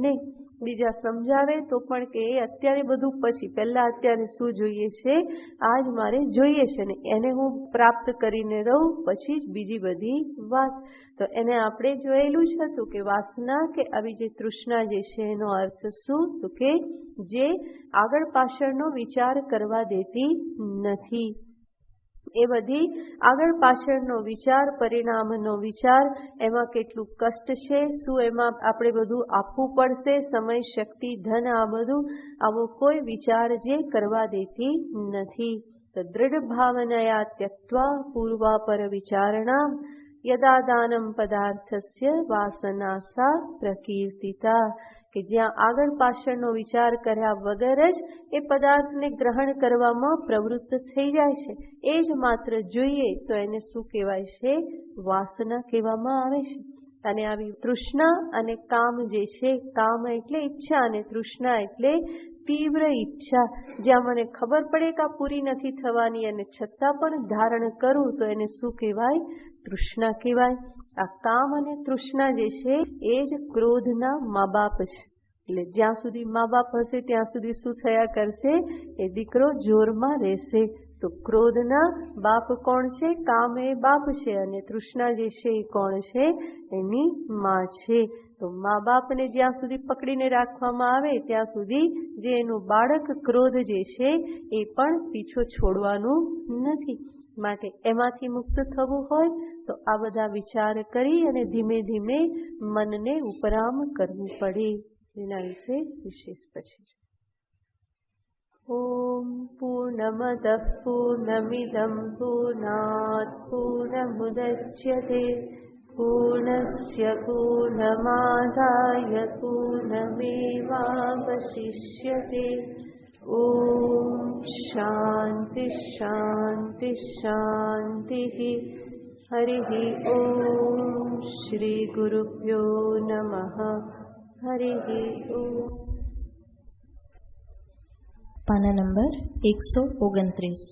નહીં. બીજા સમજાવે તો પણ કે અત્યારે બધું પછી, પહેલા અત્યારે શું જોઈએ છે, આજ મારે જોઈએ છે ને એને હું પ્રાપ્ત કરીને રહું પછી જ બીજી બધી વાત. તો એને આપણે જોયેલું જ હતું કે વાસના કે આવી જે તૃષ્ણા જે છે એનો અર્થ શું, તો કે જે આગળ પાછળનો વિચાર કરવા દેતી નથી. એ બધી આગળ પાછળનો વિચાર, પરિણામનો વિચાર, એમાં કેટલું કષ્ટ છે, શું એમાં આપણે બધું આપવું પડશે, સમય, શક્તિ, ધન, આ બધું આવો કોઈ વિચાર જે કરવા દેતી નથી. તો દૃઢ ભાવનયા ત્યક્ત્વા પૂર્વાપર વિચારણા યદા દાનમ પદાર્થસ્ય વાસના સા પ્રકીર્તિતા, કે જ્યાં આગળ પાછળનો વિચાર કર્યા વગર જ એ પદાર્થને ગ્રહણ કરવામાં પ્રવૃત્ત થઈ જાય છે, એ જ માત્ર જોઈએ તો એને શું કહેવાય છે, વાસના કહેવામાં આવે છે. અને આવી તૃષ્ણા અને કામ જે છે, કામ એટલે ઈચ્છા અને તૃષ્ણા એટલે તીવ્ર ઈચ્છા, જ્યાં મને ખબર પડે કે આ પૂરી નથી થવાની અને છતાં પણ ધારણ કરું તો એને શું કહેવાય, તૃષ્ણા કહેવાય. આ કામ અને તૃષ્ણા જે છે એ જ ક્રોધના મા બાપ છે. એટલે જ્યાં સુધી મા બાપ હશે ત્યાં સુધી શું થયા કરશે, એ દીકરો જોરમાં રહેશે. તો ક્રોધના બાપ કોણ છે, કામ એ બાપ છે અને તૃષ્ણા જે છે એ કોણ છે, એની માં છે. તો મા બાપને જ્યાં સુધી પકડીને રાખવામાં આવે ત્યાં સુધી જે એનું બાળક ક્રોધ જે છે એ પણ પીછો છોડવાનું નથી. માટે એમાંથી મુક્ત થવું હોય તો આ બધા વિચાર કરી અને ધીમે ધીમે મનને ઉપરામ કરવું પડે. એના વિશે વિશેષ પછી. ઓમ પૂર્ણમદ પૂર્ણમિદં પૂર્ણાત પૂર્ણમુદચ્યતે પૂર્ણસ્ય પૂર્ણમાદાય પૂર્ણમેવાવશિષ્યતે. ઓમ શાંતિ શાંતિ શાંતિ. હરિ ઓમ શ્રી ગુરુભ્યો નમઃ. હરિ ઓમ. પાના નંબર 129.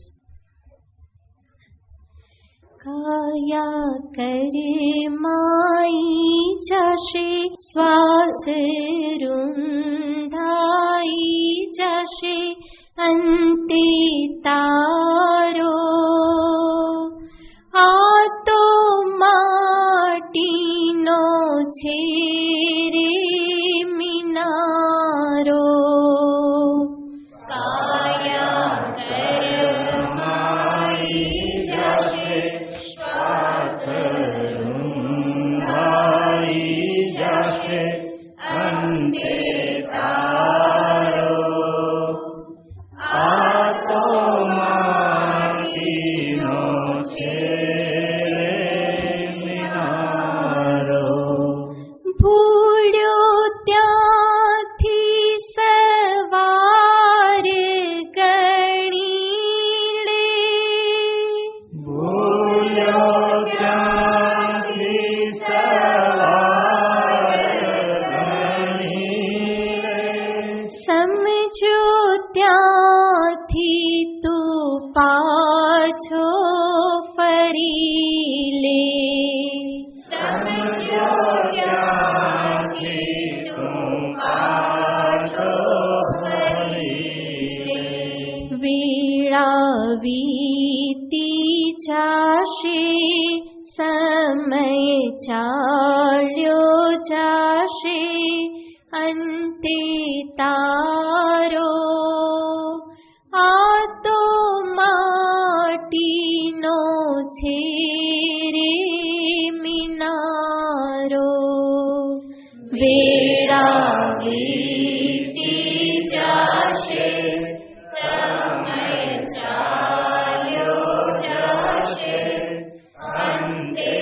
કાયા કરે માઈ જશે, શ્વાસ રૂંધાઈ જશે, અંતે તારો આ તો માટીનો છે રે મિનારો. ચાલ્યો જાશે, અંતે તારો આ તો માટીનો છે રે મિનારો. વેળા વીતી જાશે, સમય ચાલ્યો જાશે, અંતે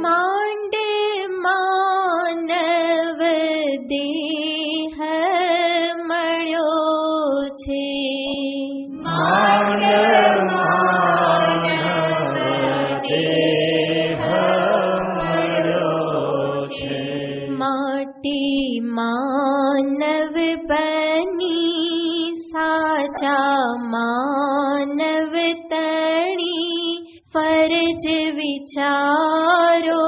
માંડે માનવ દેહ माटी मानव बनी साचा मानव तणी फर्ज विचारो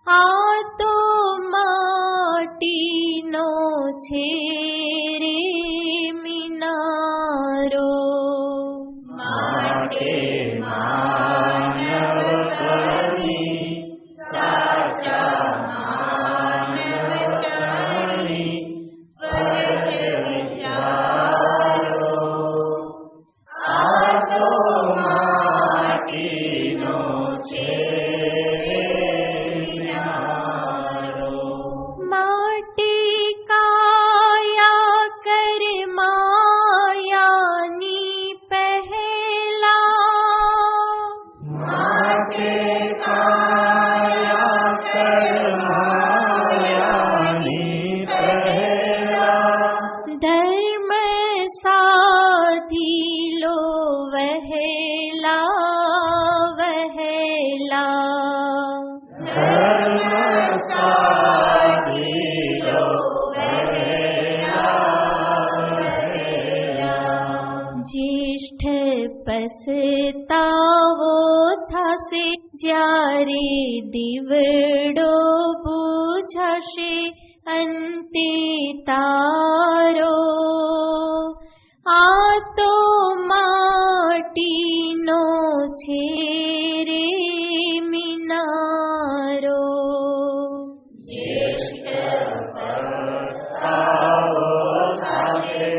आ तो माटी नो छे रे मिनारो माटे मानव बनी साचा मानव तणी फर्ज विचारो आ तो माटीनो छे मिनारो माटी काया कर मायानी पहला माटे काया कर मायानी पहला धर्म साधी लो वहला वहला धर्म साधीलो वहला वहला ज्येष्ठ पसतावो थासे ज्यारे दीवड़ो बुझाशे अंते तारो आ तो माटीनो छे रे मिनारो ज्येष्ठ पस्तावो थाशे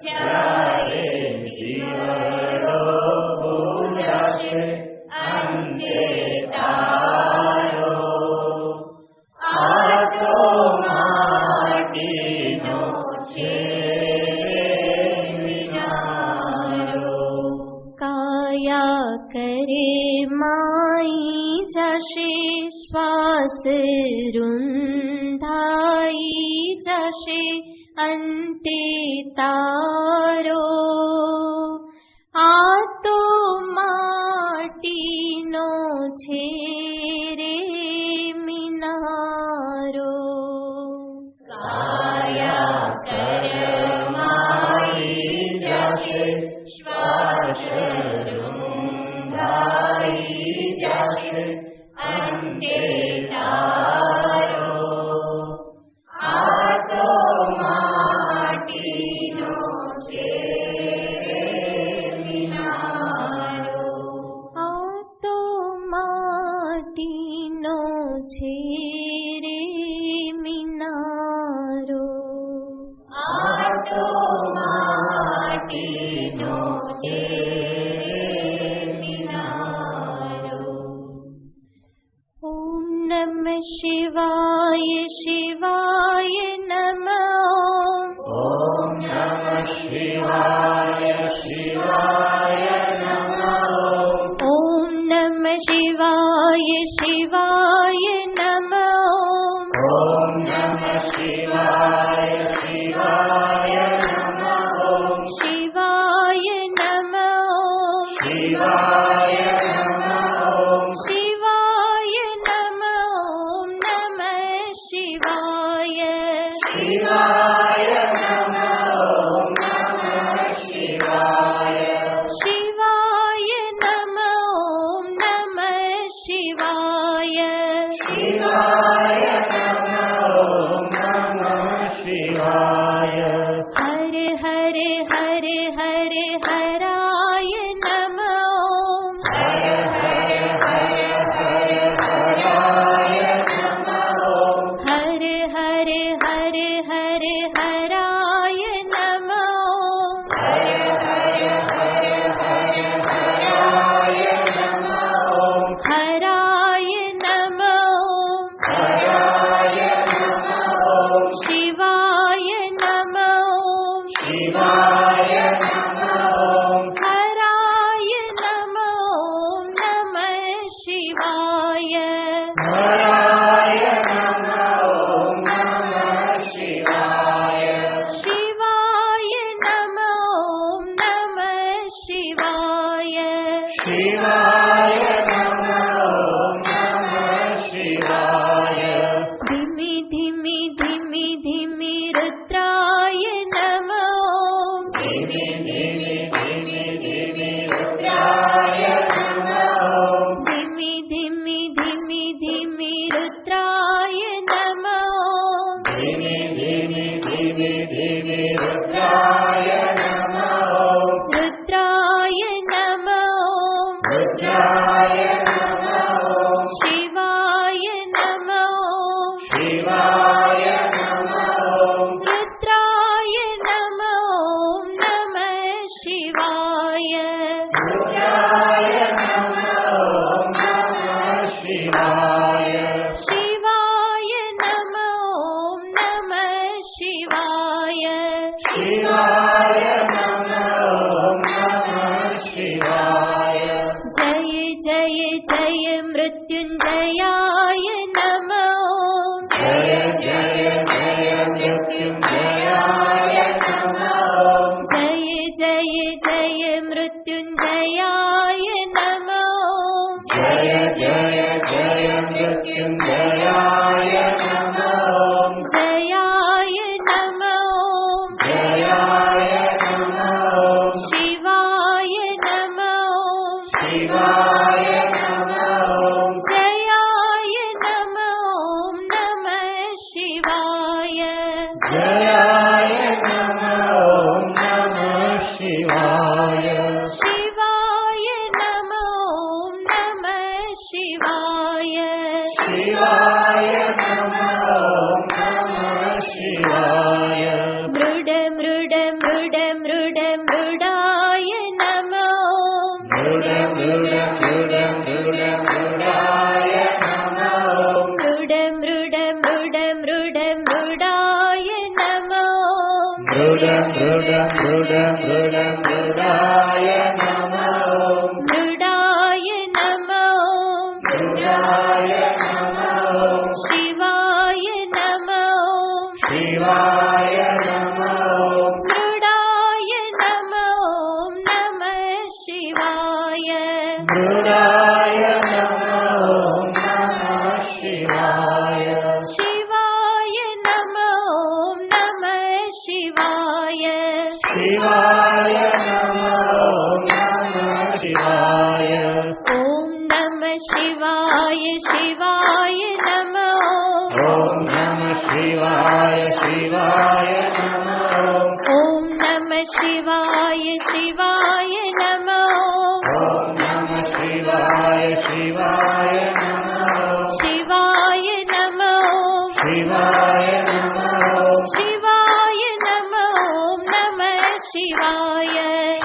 ज्यारे दीवड़ो बुझाशे अंते तारो आ तो माटीनो छे मिनारो काया करे माई जशे श्वास रुंधाई जशे अंते तारो आ तो माटीनो छे रे मिनारो काया कर माई जशे श्वास रुंधाई जशे अंते तारो आ तो माटीनो छे मिनारो आ तो माटीनो छे रे मिनारो आ तो माटीनो छे मिनारो ओम नमः शिवाय शिवाय नमः ओम नमः शिवाय शिवाय नमः ओम नमः शिवाय शिवाय नमः ओम नमः शिवाय शिवाय नमः शिवाय नमः शिवाय नमः शिवाय नमः ओम नमः शिवाय शिवाय नमः ओम नमः शिवाय शिवाय नमः ओम नमः शिवाय शिवाय नमः ओम नमः शिवाय हर हर हर हर हराय नमः हर हर हर हर हराय नमः हर हर हर हर हराय नमः हर हर हर हर हराय नमः हराय नमः हराय नमः शिवाय नमः शिवाय नमः हराय नमः नमः शिवाय हराय नमः नमः शिवाय धिमि धिमि धिमि रुद्राय नमो धीमे धीमे धीमे धीमे रुद्राय नमो धिमि धिमि धिमि धिमि रुद्राय नमो धीमे धीमे धीमे धीमे रुद्राय नमो रुद्राय नमो रुद्राय नमो शिवाय नमो शिवाय नमो रुद्राय नमो नमः शिवाय रुद्राय नमो नमः शिवाय शिवाय नमो नमः शिवाय शिवाय नमो नमः शिवाय जय जय जय मृत्युञ्जयाय नमो जय जय जय मृत्युञ्जयाय नमो जय जय जय मृत्युञ्जयाय नमो जय जय जय मृत्युञ्जयाय नमो जयाय नमो जयाय नमो शिवाय नमो शिवाय नमो जयाय नमो नमः शिवाय जयाय नमो नमः शिवाय शिवाय नमो नमः शिवाय शिवाय नमो नमः शिवाय मृड मृड मृड मृड मृडाय नमो मृड मृड मृड मृड मृडाय नमो मृड मृड मृड मृड मृडाय नमो मृड मृड मृड मृड मृडाय नमो मृडाय नमो मृडाय नमो शिवाय नमो शिवाय नमो मृडाय नमो नमः शिवाय मृडाय नमो नमः शिवाय शिवाय नमो नमः शिवाय शिवाय नमो नमः शिवाय ॐ नमः शिवाय शिवाय नमो ॐ नमः शिवाय शिवाय नमो ॐ नमः शिवाय शिवाय नमो ॐ नमः शिवाय शिवाय नमो शिवाय नमो शिवाय नमो शिवाय नमो नमः शिवाय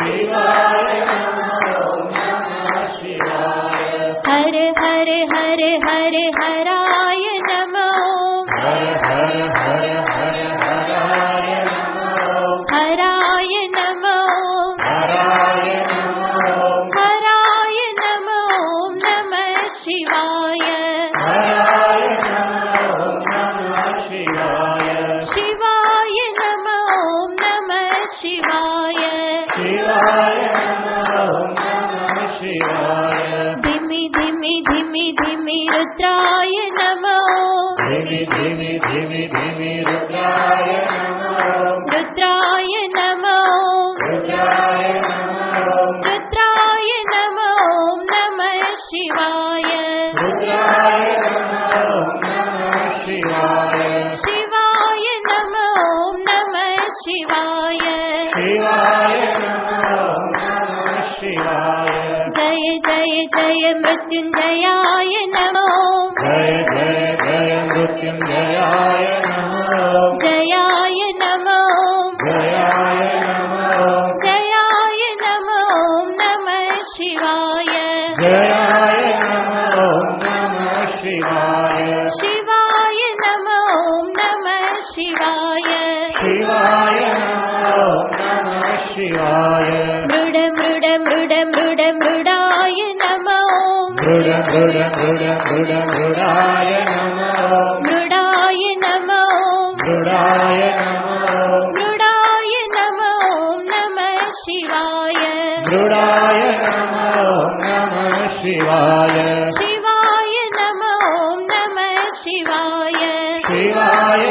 शिवाय नमो नमः शिवाय हर हर हर हर हराय नमो हर हर हर हर हराय नमो हराय नमो हराय नमो हराय नमो नमः शिवाय हराय नमो नमः शिवाय शिवाय नमो नमः शिवाय शिवाय नमो नमः शिवाय धिमि धिमि धिमि धिमि रुद्राय नमो धिमि धिमि धिमि धिमि रुद्राय नमो रुद्राय नमो रुद्राय नमो रुद्राय नमो नमः शिवाय रुद्राय नमो नमः शिवाय शिवाय नमो नमः शिवाय शिवाय नमो नमः शिवाय जय जय जय मृत्युञ्जयाय नमो जय जय जय मृत्युञ्जयाय नमो जयाय नमो जयाय नमो जयाय नमो नमः शिवाय जयाय नमो नमः शिवाय शिवाय नमो नमः शिवाय शिवाय नमो नमः शिवाय मृड मृड मृड मृड मृडाय नमो मृड मृड मृड मृड मृडाय नमो मृडाय नमो मृडाय नमो मृडाय नमो नमः शिवाय मृडाय नमो नमः शिवाय शिवाय नमो नमः शिवाय शिवाय